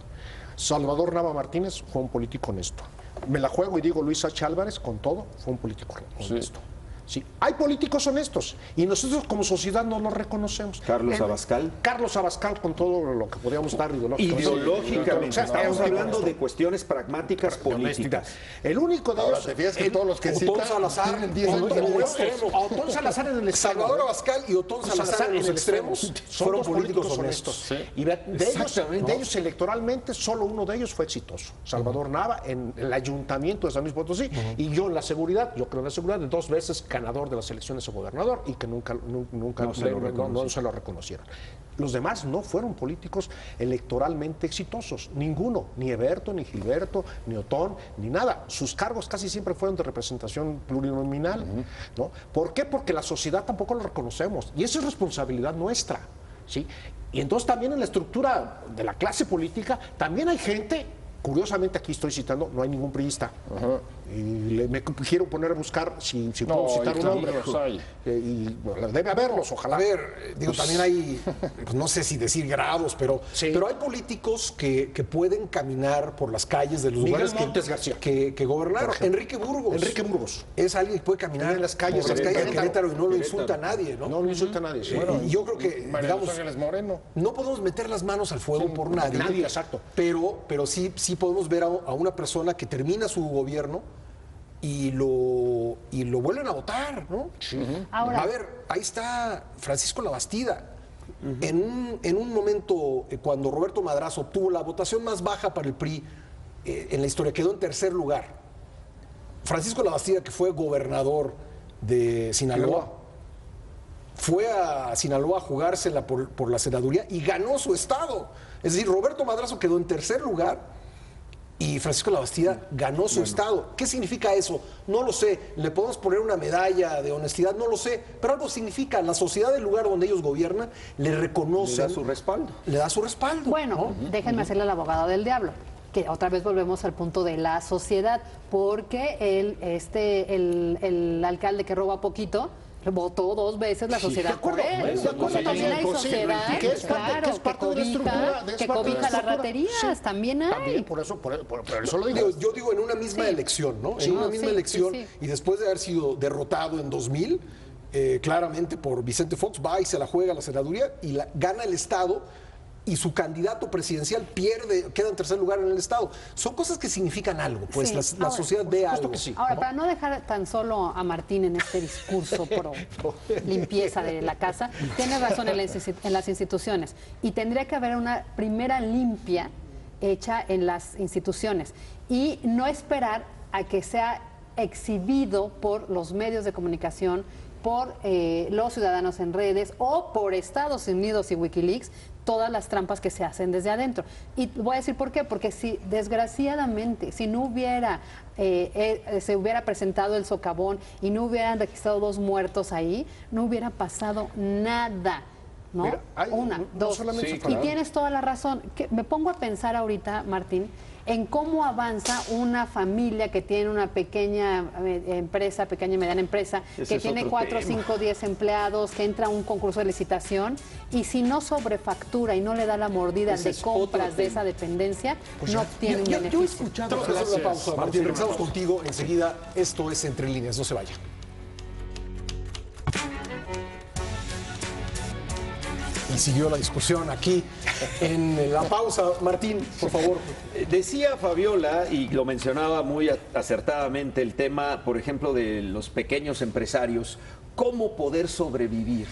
Salvador Nava Martínez fue un político honesto. Me la juego y digo Luis H. Álvarez, con todo, fue un político honesto. Sí, hay políticos honestos y nosotros como sociedad no los reconocemos. Carlos Abascal. Carlos Abascal, con todo lo que podríamos dar Ideológicamente, O sea, estamos un tipo hablando honesto. de cuestiones pragmáticas políticas. El único de Ahora, ellos... ¿te fijas que todos los que Otón citan Salazar tienen 10 años? en el extremo. Otón Salazar en el extremo. Salvador Abascal y Otón Salazar en los extremos fueron dos políticos honestos. Sí. Y de ellos electoralmente, solo uno de ellos fue exitoso. Salvador Nava en el ayuntamiento de San Luis Potosí y yo en la seguridad, yo creo en la seguridad, de 2 veces ganador de las elecciones a gobernador y que nunca no se lo reconocieron. Los demás no fueron políticos electoralmente exitosos, ninguno, ni Eberto, ni Gilberto, ni Otón, ni nada. Sus cargos casi siempre fueron de representación plurinominal, ¿no? ¿Por qué? Porque la sociedad tampoco lo reconocemos y eso es responsabilidad nuestra, ¿sí? Y entonces también en la estructura de la clase política también hay gente, curiosamente aquí estoy citando, no hay ningún priista. Y me quiero poner a buscar si puedo citar un nombre. Y bueno, debe haberlos, ojalá. A ver, digo, también hay, pues, no sé si decir grados, pero hay políticos que pueden caminar por las calles de los Miguel lugares Montes García, que gobernaron. Enrique Burgos. Es alguien que puede caminar en las calles por las calles de Querétaro. Querétaro y no lo insulta a nadie, ¿no? No lo insulta a nadie. Sí. Y yo creo que, María digamos, Ángeles Moreno. no podemos meter las manos al fuego por nadie. Nadie, exacto. Pero sí podemos ver a una persona que termina su gobierno y lo vuelven a votar, ¿no? Ahora, a ver, ahí está Francisco Labastida. En un momento, cuando Roberto Madrazo obtuvo la votación más baja para el PRI en la historia, quedó en tercer lugar. Francisco Labastida, que fue gobernador de Sinaloa, fue a Sinaloa a jugársela por la senaduría y ganó su estado. Es decir, Roberto Madrazo quedó en tercer lugar y Francisco Labastida ganó su estado. ¿Qué significa eso? No lo sé. Le podemos poner una medalla de honestidad, no lo sé. Pero algo significa. La sociedad del lugar donde ellos gobiernan le reconoce. Le da su respaldo. Le da su respaldo. bueno, déjenme hacerle al abogado del diablo. Que otra vez volvemos al punto de la sociedad, porque el alcalde que roba poquito votó 2 veces la sociedad por él. También hay sociedad, claro, que cobija las raterías, también hay. También, por eso lo digo. Yo digo en una misma elección, ¿no? En una misma elección, y después de haber sido derrotado en 2000, claramente por Vicente Fox, va y se la juega a la senaduría y gana el Estado. y su candidato presidencial queda en tercer lugar en el Estado. Son cosas que significan algo, pues Sí. la sociedad ve algo. que sí. Ahora, para no dejar tan solo a Martín en este discurso pro limpieza de la casa, tiene razón en las instituciones. Y tendría que haber una primera limpia hecha en las instituciones. Y no esperar a que sea exhibido por los medios de comunicación, por los ciudadanos en redes o por Estados Unidos y Wikileaks, todas las trampas que se hacen desde adentro. Y voy a decir por qué, porque si desgraciadamente, si no hubiera, se hubiera presentado el socavón y no hubieran registrado 2 muertos ahí, no hubiera pasado nada. ¿No? Mira, Una, dos. solamente Sí, eso, Y claro. tienes toda la razón. Me pongo a pensar ahorita, Martín, en cómo avanza una familia que tiene una pequeña empresa, pequeña y mediana empresa, Ese que es tiene otro 4, tema. 5, 10 empleados, que entra a un concurso de licitación y si no sobrefactura y no le da la mordida Ese de es compras otro de tema. esa dependencia, no obtiene un Yo he beneficio. escuchado. Vamos a hacer una pausa, Martín. Regresamos contigo enseguida. Esto es Entre Líneas. No se vayan. Y siguió la discusión aquí en la pausa. Martín, por favor. Decía Fabiola, y lo mencionaba muy acertadamente, el tema, por ejemplo, de los pequeños empresarios, cómo poder sobrevivir,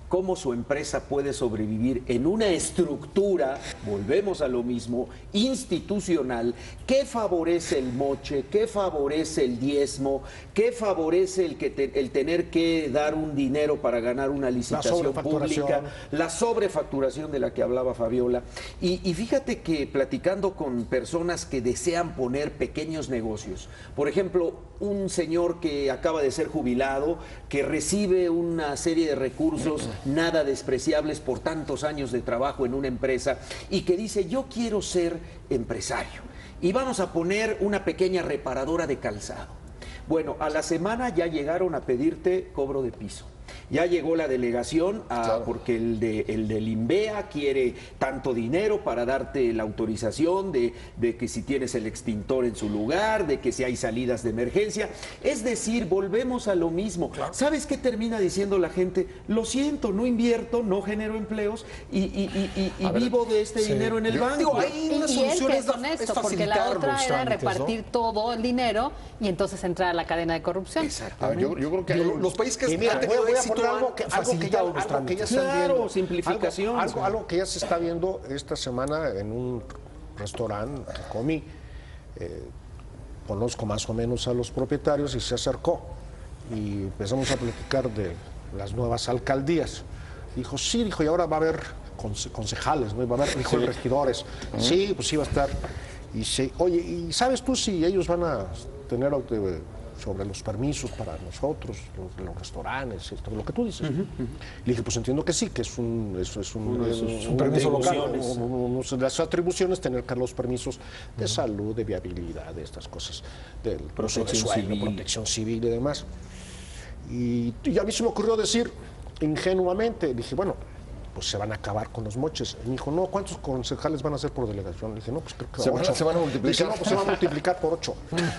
cómo su empresa puede sobrevivir en una estructura, volvemos a lo mismo, institucional, que favorece el moche, que favorece el diezmo, que favorece el tener que dar un dinero para ganar una licitación sobrefacturación. pública, la sobrefacturación de la que hablaba Fabiola. Y fíjate que platicando con personas que desean poner pequeños negocios, por ejemplo, un señor que acaba de ser jubilado, que recibe una serie de recursos nada despreciables por tantos años de trabajo en una empresa y que dice, yo quiero ser empresario y vamos a poner una pequeña reparadora de calzado. Bueno, a la semana ya llegaron a pedirte cobro de piso. Ya llegó la delegación porque el del INVEA quiere tanto dinero para darte la autorización de que si tienes el extintor en su lugar, de que si hay salidas de emergencia. Es decir, volvemos a lo mismo. ¿Sabes qué termina diciendo la gente? Lo siento, no invierto, no genero empleos y vivo de este dinero en el banco. Digo, hay una Y él solución que es es honesto, porque la facilitar otra los era trámites, ¿no? repartir todo el dinero y entonces entrar a la cadena de corrupción. A ver, yo creo que hay Los países que Y mira, han voy tenido a éxito poner algo han que facilitado los ya trámites. están Claro, viendo. simplificación. Algo que ya se está viendo esta semana en un restaurante que comí. Conozco más o menos a los propietarios y se acercó. Y empezamos a platicar de las nuevas alcaldías. Dijo, sí, dijo, y ahora va a haber concejales, ¿no? Y va a haber, dijo, regidores. Sí, pues sí va a estar. Y sí, oye, ¿y sabes tú si ellos van a tener sobre los permisos para nosotros, los restaurantes, lo que tú dices? Le dije, pues entiendo que sí, que es un permiso local. Una de las atribuciones tener que los permisos de salud, de viabilidad, de estas cosas, de Protección civil. protección civil y demás. Y a mí se me ocurrió decir ingenuamente, dije, bueno, pues se van a acabar con los moches. Y me dijo, no, ¿cuántos concejales van a ser por delegación? Le dije, no, pues creo que Se van a multiplicar. Dije, no, pues se van a multiplicar por 8.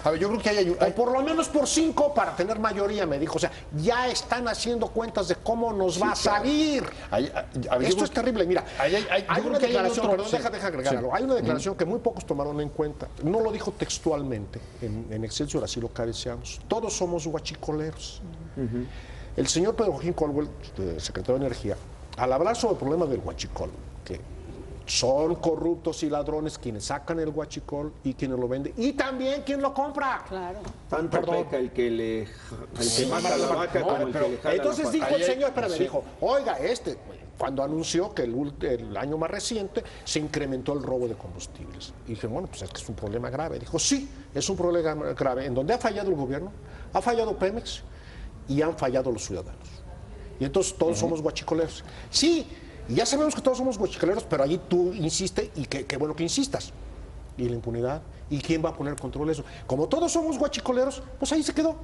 A ver, yo creo que hay O por lo menos por 5 para tener mayoría, me dijo. O sea, ya están haciendo cuentas de cómo nos va a salir. a ver, yo Esto creo es terrible. Mira, yo hay creo una que hay declaración, otro- perdón, sí. deja agregar algo. Hay una declaración que muy pocos tomaron en cuenta. No lo dijo textualmente en Excelsior, así lo cabeceamos. Todos somos huachicoleros. El señor Pedro Joaquín Colwell, secretario de Energía, al hablar sobre el problema del huachicol, que son corruptos y ladrones quienes sacan el huachicol y quienes lo venden, y también quien lo compra. Claro. Tanto Perdón. peca el que mata a la vaca como el que le jala Entonces la dijo pata. el señor, espérame, Sí. dijo, oiga, cuando anunció que el año más reciente se incrementó el robo de combustibles. Y dije, bueno, pues es que es un problema grave. Dijo, sí, es un problema grave. En donde ha fallado el gobierno, ha fallado Pemex y han fallado los ciudadanos. Y entonces todos somos guachicoleros. Sí, y ya sabemos que todos somos guachicoleros, pero ahí tú insistes y qué bueno que insistas. Y la impunidad. ¿Y quién va a poner control de eso? Como todos somos guachicoleros, pues ahí se quedó.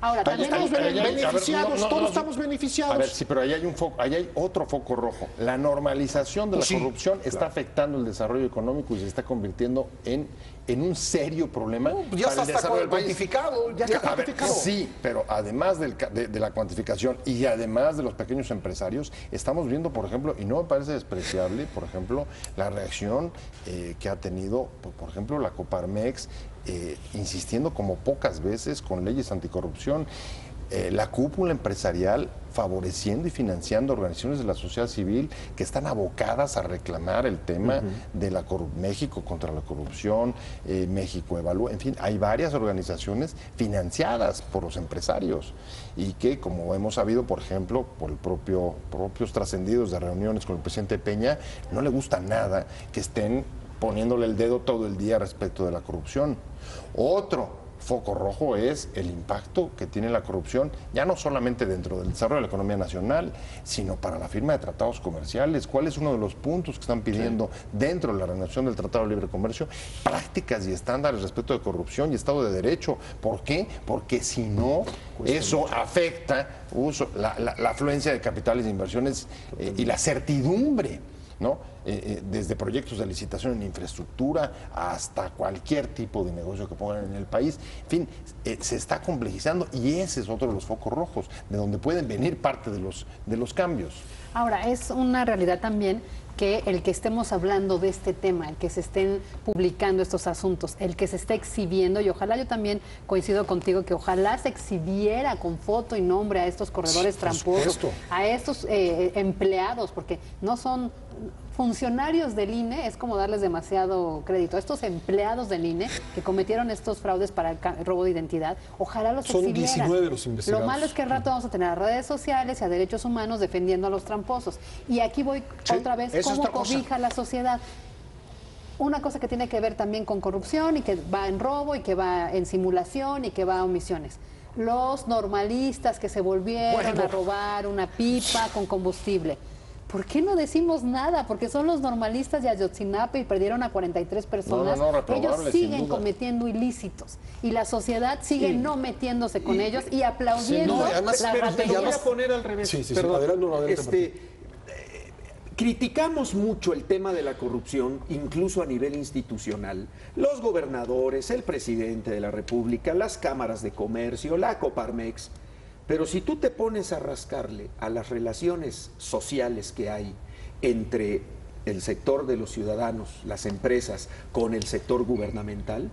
Ahora, Ahí también Estamos hay- beneficiados, todos estamos A beneficiados. ver, sí, pero ahí hay ahí hay otro foco rojo. La normalización de Pues la sí, corrupción está afectando el desarrollo económico y se está convirtiendo en en un serio problema. Ya para el está desarrollo del país. cuantificado. Ya A está ver, cuantificado. sí, pero además de la cuantificación y además de los pequeños empresarios, estamos viendo, por ejemplo, y no me parece despreciable, por ejemplo, la reacción que ha tenido, por ejemplo, la Coparmex, insistiendo como pocas veces con leyes anticorrupción. La cúpula empresarial favoreciendo y financiando organizaciones de la sociedad civil que están abocadas a reclamar el tema de la México contra la corrupción, México Evalúa, en fin, hay varias organizaciones financiadas por los empresarios y que, como hemos sabido, por ejemplo, por el propios trascendidos de reuniones con el presidente Peña, no le gusta nada que estén poniéndole el dedo todo el día respecto de la corrupción. Otro foco rojo es el impacto que tiene la corrupción, ya no solamente dentro del desarrollo de la economía nacional, sino para la firma de tratados comerciales. ¿Cuál es uno de los puntos que están pidiendo dentro de la renovación del Tratado de Libre Comercio? Prácticas y estándares respecto de corrupción y Estado de Derecho. ¿Por qué? Porque si no, eso afecta la afluencia de capitales e inversiones y la certidumbre, ¿no? Desde proyectos de licitación en infraestructura hasta cualquier tipo de negocio que pongan en el país. En fin, se está complejizando y ese es otro de los focos rojos, de donde pueden venir parte de los cambios. Ahora, es una realidad también que el que estemos hablando de este tema, el que se estén publicando estos asuntos, el que se esté exhibiendo, y ojalá yo también coincido contigo, que ojalá se exhibiera con foto y nombre a estos corredores tramposos, a estos empleados, porque no son funcionarios del INE, es como darles demasiado crédito. Estos empleados del INE que cometieron estos fraudes para el robo de identidad, ojalá los exhibieran. Son 19 los investigados. Lo malo es que al rato vamos a tener a redes sociales y a derechos humanos defendiendo a los tramposos. Y aquí voy otra vez, ¿cómo cobija la sociedad? Una cosa que tiene que ver también con corrupción y que va en robo y que va en simulación y que va a omisiones. Los normalistas que se volvieron a robar una pipa con combustible. ¿Por qué no decimos nada? Porque son los normalistas de Ayotzinapa y perdieron a 43 personas. Ellos siguen cometiendo ilícitos y la sociedad sigue no metiéndose con ellos y aplaudiendo las raterías. Te voy a poner al revés. Adelante. Criticamos mucho el tema de la corrupción, incluso a nivel institucional. Los gobernadores, el presidente de la República, las cámaras de comercio, la Coparmex. Pero si tú te pones a rascarle a las relaciones sociales que hay entre el sector de los ciudadanos, las empresas, con el sector gubernamental,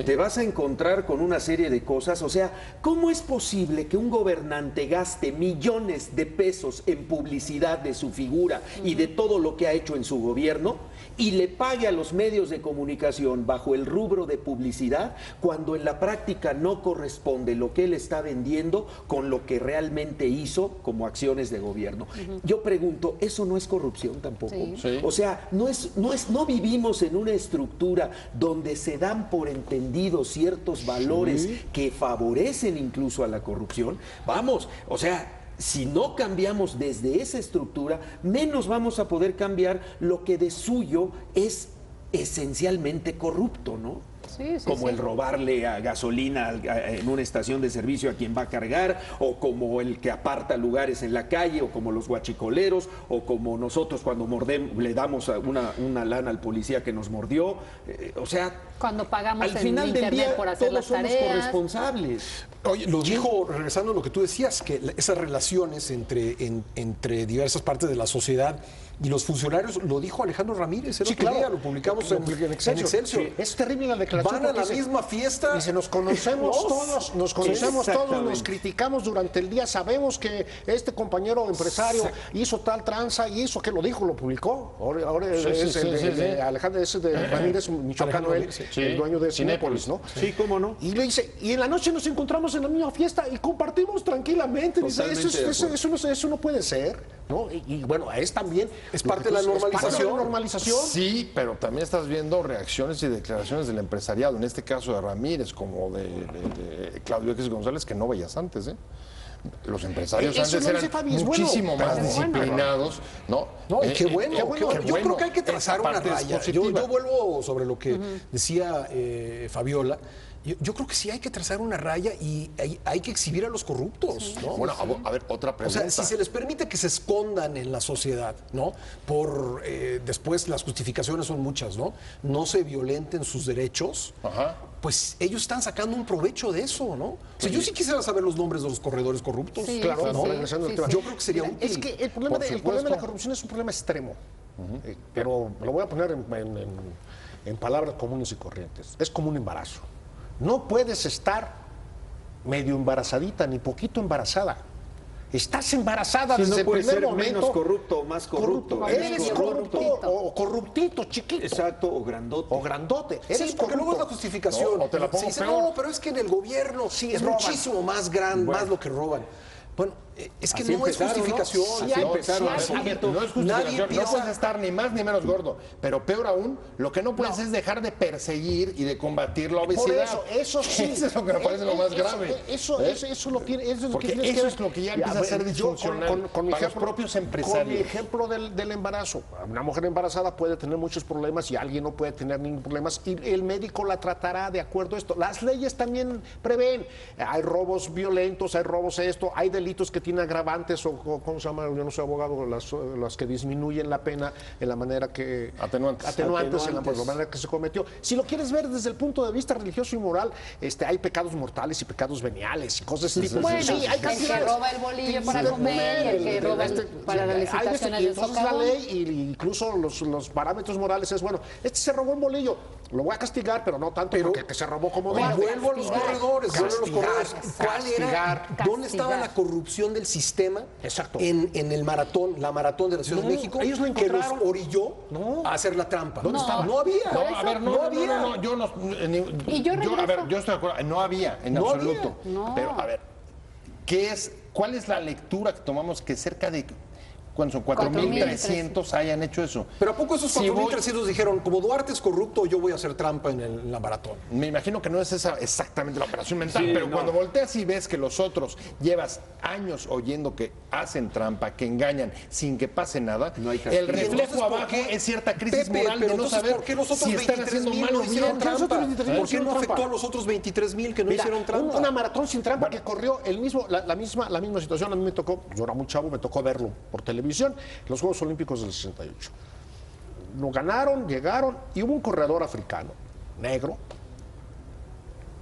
te vas a encontrar con una serie de cosas. O sea, ¿cómo es posible que un gobernante gaste millones de pesos en publicidad de su figura y de todo lo que ha hecho en su gobierno y le pague a los medios de comunicación bajo el rubro de publicidad cuando en la práctica no corresponde lo que él está vendiendo con lo que realmente hizo como acciones de gobierno? Yo pregunto, ¿eso no es corrupción tampoco? O sea, no vivimos en una estructura donde se dan por entendidos ciertos valores que favorecen incluso a la corrupción. Vamos, o sea, si no cambiamos desde esa estructura, menos vamos a poder cambiar lo que de suyo es esencialmente corrupto, ¿no? Como el robarle a gasolina en una estación de servicio a quien va a cargar, o como el que aparta lugares en la calle, o como los guachicoleros, o como nosotros cuando le damos una lana al policía que nos mordió. O sea, cuando pagamos al final en del internet día por hacer todos las somos tareas. corresponsables. Oye, lo dijo, regresando a lo que tú decías, que esas relaciones entre diversas partes de la sociedad y los funcionarios, lo dijo Alejandro Ramírez, día, lo publicamos en Excelsior. Es terrible la declaración. Van a la misma fiesta. Dice, nos conocemos todos, nos criticamos durante el día, sabemos que este compañero empresario hizo tal tranza y hizo, que lo dijo, lo publicó. Ahora Alejandro Ramírez, michoacano, el dueño de Cinépolis, ¿no? Sí, cómo no. Y le dice, y en la noche nos encontramos en la misma fiesta y compartimos tranquilamente. Dice, eso no puede ser, ¿no? Y bueno, es también... Es parte de la normalización. Sí, pero también estás viendo reacciones y declaraciones del empresariado, en este caso de Ramírez, como de Claudio X González, que no veías antes, ¿eh? Los empresarios antes eran muchísimo más disciplinados, ¿no? Qué bueno. Yo creo que hay que trazar una raya. Yo vuelvo sobre lo que decía Fabiola. Yo creo que sí hay que trazar una raya y hay que exhibir a los corruptos, ¿no? Bueno, a ver, otra O pregunta. sea, si se les permite que se escondan en la sociedad, ¿no? Por después las justificaciones son muchas, ¿no? No se violenten sus derechos. Ajá. Pues ellos están sacando un provecho de eso, ¿no? O sea, yo sí quisiera saber los nombres de los corredores corruptos. Sí, Claro, sí, regresando al sí, tema. sí. Yo creo que sería Mira, útil. es que el problema, el problema de la corrupción es un problema extremo, pero lo voy a poner en palabras comunes y corrientes. Es como un embarazo. No puedes estar medio embarazadita ni poquito embarazada. Estás embarazada Sí, desde no el puede primer ser momento. menos corrupto o más corrupto. Eres corrupto o corruptito, chiquito. Exacto, o grandote. O grandote. Eres Sí, porque luego es la corrupto. justificación. No, o te la pongo se dice, peor. no, pero es que en el gobierno Sí, es roban. muchísimo más grande, más lo que roban. Bueno, es que Así no es empezaron, ¿no? justificación. Así Sí, empezaron, sí, así. poquito. No es Nadie justificación, no empieza- puedes estar ni más ni menos gordo. Pero peor aún, lo que no puedes es dejar de perseguir y de combatir la Por obesidad. eso sí. Eso es lo que me parece lo más grave. Eso lo tiene, eso es lo Porque que tienes eso que es ver. lo que ya empieza a ser disfuncional para los propios empresarios. Con mi ejemplo del embarazo. Una mujer embarazada puede tener muchos problemas y alguien no puede tener ningún problema y el médico la tratará de acuerdo a esto. Las leyes también prevén. Hay robos violentos, hay robos hay delitos que tienen agravantes o ¿cómo se llama? Yo no soy abogado, las que disminuyen la pena en la manera que... Atenuantes. en la manera que se cometió. Si lo quieres ver desde el punto de vista religioso y moral, hay pecados mortales y pecados veniales y cosas de ese tipo. Bueno, Sí, hay el que cantidades. roba el bolillo para comer, el que roba para la hay licitación y del entonces la socavón. ley y incluso los parámetros morales es, bueno, este se robó un bolillo, lo voy a castigar, pero no tanto porque el que se robó como Y dijo. vuelvo a los corredores, vuelvo a los corredores. ¿Cuál era? Castigar. ¿Dónde estaba la corrupción del sistema? Exacto. En el maratón, la maratón de la Ciudad No, de México, ellos lo que los encontraron. orilló No. a hacer la trampa. ¿Dónde estaba? No había. No, a ver, no, había. no, yo no. Y yo a ver, regreso. yo estoy de acuerdo, no había en No absoluto. había. No. Pero, a ver, ¿cuál es la lectura que tomamos que cerca de ¿cuántos son? 4.300 hayan hecho eso? Pero ¿a poco esos Si 4.300 dijeron, como Duarte es corrupto, yo voy a hacer trampa en la maratón? Me imagino que no es esa exactamente la operación mental, Sí, pero no. cuando volteas y ves que los otros llevas años oyendo que hacen trampa, que engañan sin que pase nada, No hay castigo. el reflejo Entonces, ¿por abajo qué? es cierta crisis Pepe, moral pero de no entonces, saber ¿por qué los otros si están haciendo 23,000 mal no o hicieron bien. Los otros trampa? 23,000 ¿Por qué no hicieron afectó trampa? a los otros 23,000 que no Mira, hicieron trampa? una maratón sin trampa que corrió la misma situación. A mí me tocó, yo era muy chavo, me tocó verlo por televisión, los Juegos Olímpicos del 68. Lo ganaron, llegaron y hubo un corredor africano, negro,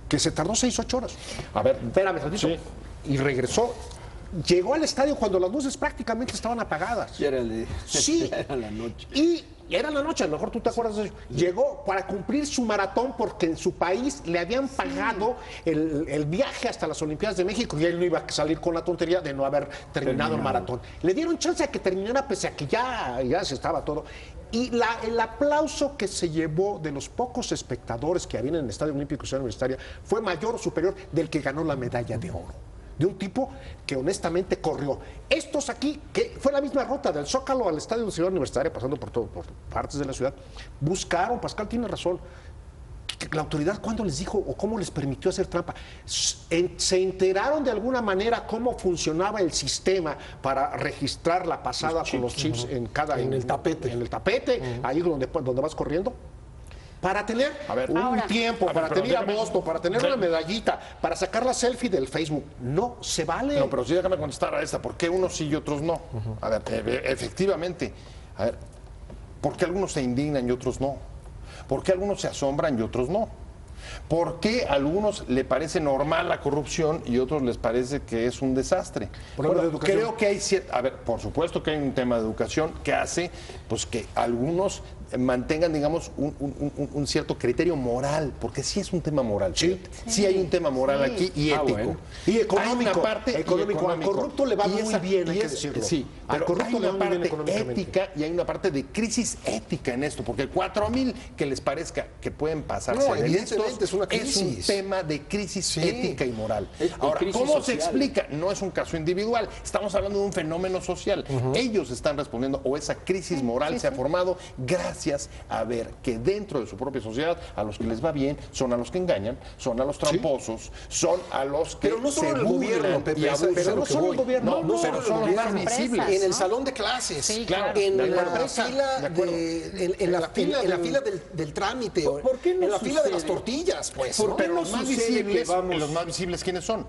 que se tardó 6 u 8 horas. A ver, Espérame, tantito. Sí. Y regresó. Llegó al estadio cuando las luces prácticamente estaban apagadas. Ya era, Sí. ya era la noche. Y era la noche, a lo mejor tú te acuerdas de eso. Llegó para cumplir su maratón porque en su país le habían pagado el viaje hasta las Olimpiadas de México y él no iba a salir con la tontería de no haber terminado el maratón. Le dieron chance a que terminara pese a que ya se estaba todo. Y el aplauso que se llevó de los pocos espectadores que había en el Estadio Olímpico Ciudad Universitaria fue mayor o superior del que ganó la medalla de oro. De un tipo que honestamente corrió. Estos aquí, que fue la misma ruta del Zócalo al Estadio de Ciudad Universitaria, pasando por partes de la ciudad, buscaron, Pascal tiene razón, que la autoridad cuándo les dijo o cómo les permitió hacer trampa. Se enteraron de alguna manera cómo funcionaba el sistema para registrar la pasada con los chips en el tapete. En el tapete, ahí donde vas corriendo. Para tener un tiempo, para tener a Boston, para tener una medallita, para sacar la selfie del Facebook. No se vale. No, pero sí déjame contestar a esta. ¿Por qué unos sí y otros no? A ver, efectivamente. A ver, ¿por qué algunos se indignan y otros no? ¿Por qué algunos se asombran y otros no? ¿Por qué a algunos le parece normal la corrupción y a otros les parece que es un desastre? Problema de educación. Creo que hay a ver, por supuesto que hay un tema de educación que hace pues que algunos mantengan, digamos, un cierto criterio moral, porque sí es un tema moral. Sí hay un tema moral aquí y ético. Bueno. Y económico. Hay una parte económico. Al corrupto le va muy bien, hay que decirlo. Sí, Al pero corrupto hay le va una muy bien parte económicamente. ética y hay una parte de crisis ética en esto, porque 4,000 que les parezca que pueden pasarse No, de evidentemente listos, es una es crisis. un tema de crisis ética y moral. Y Ahora, crisis ¿cómo se social. explica? No es un caso individual, estamos hablando de un fenómeno social. Ellos están respondiendo, o esa crisis moral se ha formado gracias gracias a ver que dentro de su propia sociedad, a los que les va bien son a los que engañan, son a los tramposos, son a los que Pero no solo se el gobierno, burlan Pepe, y abusan. pero no solo el gobierno, no, pero solo son el los más gobierno. visibles. Empresas, En el ¿no? salón de clases, Sí, claro. en De la acuerdo. fila, De acuerdo. en la fila del trámite, ¿Por qué no en la fila de las sucede? tortillas, pues. ¿Por ¿no? qué Pero no los más sucede que visibles, vamos- los más visibles, ¿quiénes son?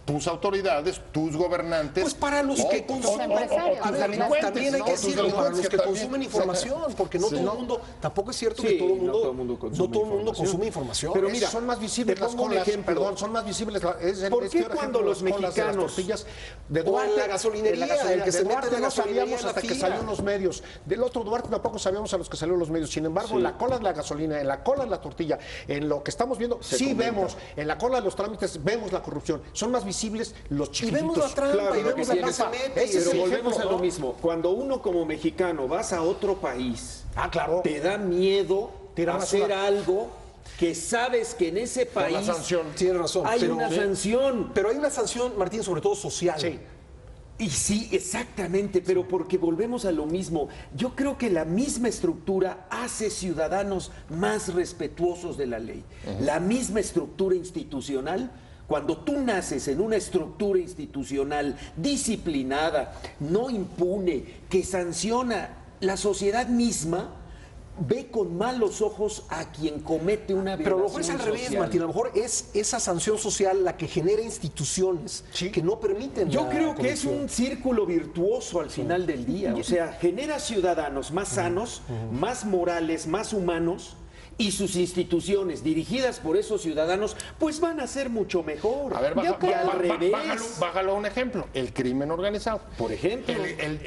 Tus autoridades, tus gobernantes. Pues para los que consumen. empresarios. A ver, delincuentes, también hay ¿no? que Tus decirlo, para los delincuentes que también. consumen información, porque no Sí. todo el mundo, tampoco es cierto Sí, que todo el no todo el mundo, mundo consume no todo el mundo información. consume información. Pero Es- mira, son más visibles te las pongo un colas, ejemplo. perdón, son más visibles ¿Por es qué peor cuando ejemplo, los las colas de las mexicanos- tortillas de o en Duarte, la gasolinería, de la gasolina el que se de mete Duarte en la no gasolinería sabíamos en la hasta que fila? salió en los medios, del otro Duarte tampoco sabíamos a los que salió en los medios, sin embargo, en la cola de la gasolina, en la cola de la tortilla, en lo que estamos viendo, sí comenta. vemos, en la cola de los trámites vemos la corrupción, son más visibles los Y chiquititos. vemos la trampa, Claro, y lo vemos que la que se tiene- mete. Ese es Pero el volvemos ejemplo, a lo ¿no? mismo. Cuando uno como mexicano vas a otro país, Claro. te da miedo Tirar hacer basura. algo que sabes que en ese Por la país sanción. Tienes razón. hay pero- una sanción. Pero hay una sanción, Martín, sobre todo social. Sí. Y sí, exactamente, pero porque volvemos a lo mismo. Yo creo que la misma estructura hace ciudadanos más respetuosos de la ley. La misma estructura institucional, cuando tú naces en una estructura institucional disciplinada, no impune, que sanciona, la sociedad misma ve con malos ojos a quien comete una Pero a lo violación mejor es al revés, social. Martín. A lo mejor es esa sanción social la que genera instituciones que no permiten. Yo la creo que es corrupción. un círculo virtuoso al final del día. O sea, genera ciudadanos más sanos, más morales, más humanos, y sus instituciones dirigidas por esos ciudadanos, pues van a ser mucho mejor. A ver, Y al revés. bájalo a un ejemplo. El crimen organizado. Por ejemplo.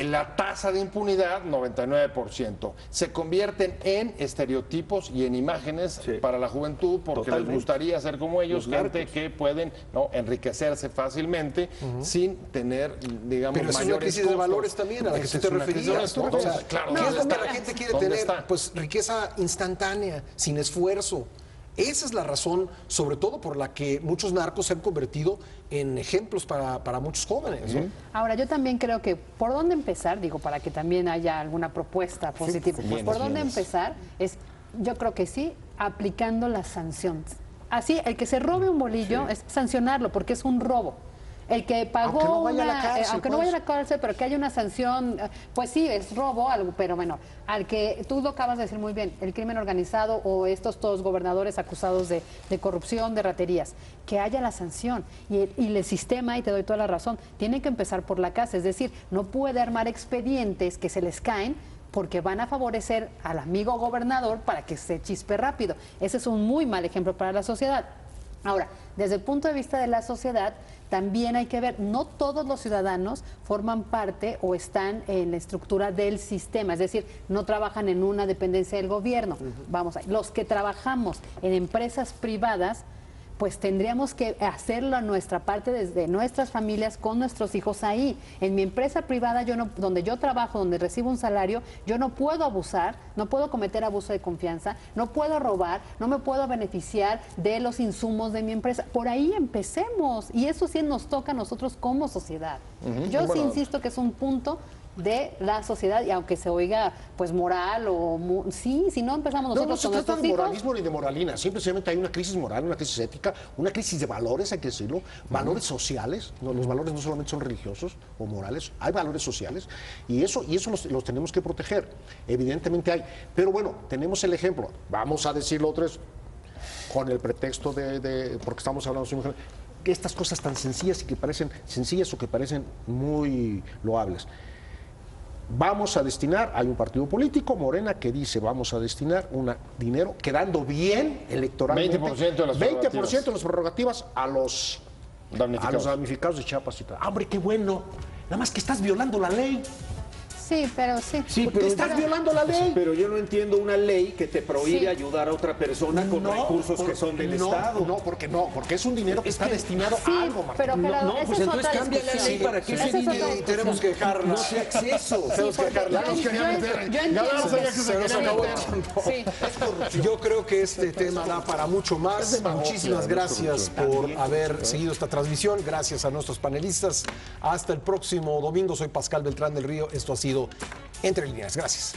La tasa de impunidad, 99%. Se convierten en estereotipos y en imágenes Sí. para la juventud porque Totalmente. les gustaría ser como ellos, Los gente narcos. que pueden, ¿no?, enriquecerse fácilmente sin tener, digamos, Pero es una mayores crisis de costos. valores también a la que Esa tú te es una crisis de referías. valores. ¿no? O sea, Claro, ¿qué es ¿dónde lo que está? la gente quiere ¿Dónde tener? está? Pues riqueza instantánea, sin esfuerzo. Esa es la razón, sobre todo por la que muchos narcos se han convertido en ejemplos para muchos jóvenes. ¿no? Ahora, yo también creo que por dónde empezar, digo, para que también haya alguna propuesta positiva, vienes, por dónde vienes. empezar es, yo creo que sí, aplicando las sanciones. Así, el que se robe un bolillo es sancionarlo, porque es un robo. El que pagó Aunque no vaya a la una, cárcel, aunque no pues. vaya a la cárcel, pero que haya una sanción, pues sí, es robo, algo, pero bueno, al que tú lo acabas de decir muy bien, el crimen organizado o estos todos gobernadores acusados de corrupción, de raterías, que haya la sanción. Y el sistema, y te doy toda la razón, tiene que empezar por la casa, es decir, no puede armar expedientes que se les caen porque van a favorecer al amigo gobernador para que se chispe rápido. Ese es un muy mal ejemplo para la sociedad. Ahora, desde el punto de vista de la sociedad, también hay que ver, no todos los ciudadanos forman parte o están en la estructura del sistema, es decir, no trabajan en una dependencia del gobierno. Vamos a, los que trabajamos en empresas privadas, pues tendríamos que hacerlo a nuestra parte desde nuestras familias con nuestros hijos ahí. En mi empresa privada, donde yo trabajo, donde recibo un salario, yo no puedo abusar, no puedo cometer abuso de confianza, no puedo robar, no me puedo beneficiar de los insumos de mi empresa. Por ahí empecemos. Y eso sí nos toca a nosotros como sociedad. Yo sí insisto que es un punto de la sociedad, y aunque se oiga pues moral o sí, si no empezamos No, nosotros no se con trata nuestros de hijos, moralismo ni de moralina, simplemente hay una crisis moral, una crisis ética, una crisis de valores, hay que decirlo, valores sociales, no, los valores no solamente son religiosos o morales, hay valores sociales y eso los tenemos que proteger, evidentemente hay, pero bueno, tenemos el ejemplo, vamos a decirlo otra vez, con el pretexto porque estamos hablando de que estas cosas tan sencillas y que parecen sencillas o que parecen muy loables. Vamos a destinar, hay un partido político, Morena, que dice vamos a destinar dinero, quedando bien electoralmente, 20% de las 20% de las prerrogativas a los Damnificados. damnificados de Chiapas y tal. ¡Hombre, qué bueno! Nada más que estás violando la ley. sí, pero sí. Sí, Porque estás violando la ley. Pero yo no entiendo una ley que te prohíbe Sí. ayudar a otra persona con recursos que son del Estado. Porque es un dinero que está destinado Sí, a algo, Martín. pero Gerardo, No, esa pues es entonces otra cambia la discusión. ley para que Esa ese es otra dinero Y tenemos que dejar no sea acceso. Tenemos que dejar la Yo entiendo. Se nos acabó el tiempo. Sí. Yo creo que este tema da para mucho más. Muchísimas gracias por haber seguido esta transmisión. Gracias a nuestros panelistas. Hasta el próximo domingo. Soy Pascal Beltrán del Río. Esto ha sido Entre Líneas. Gracias.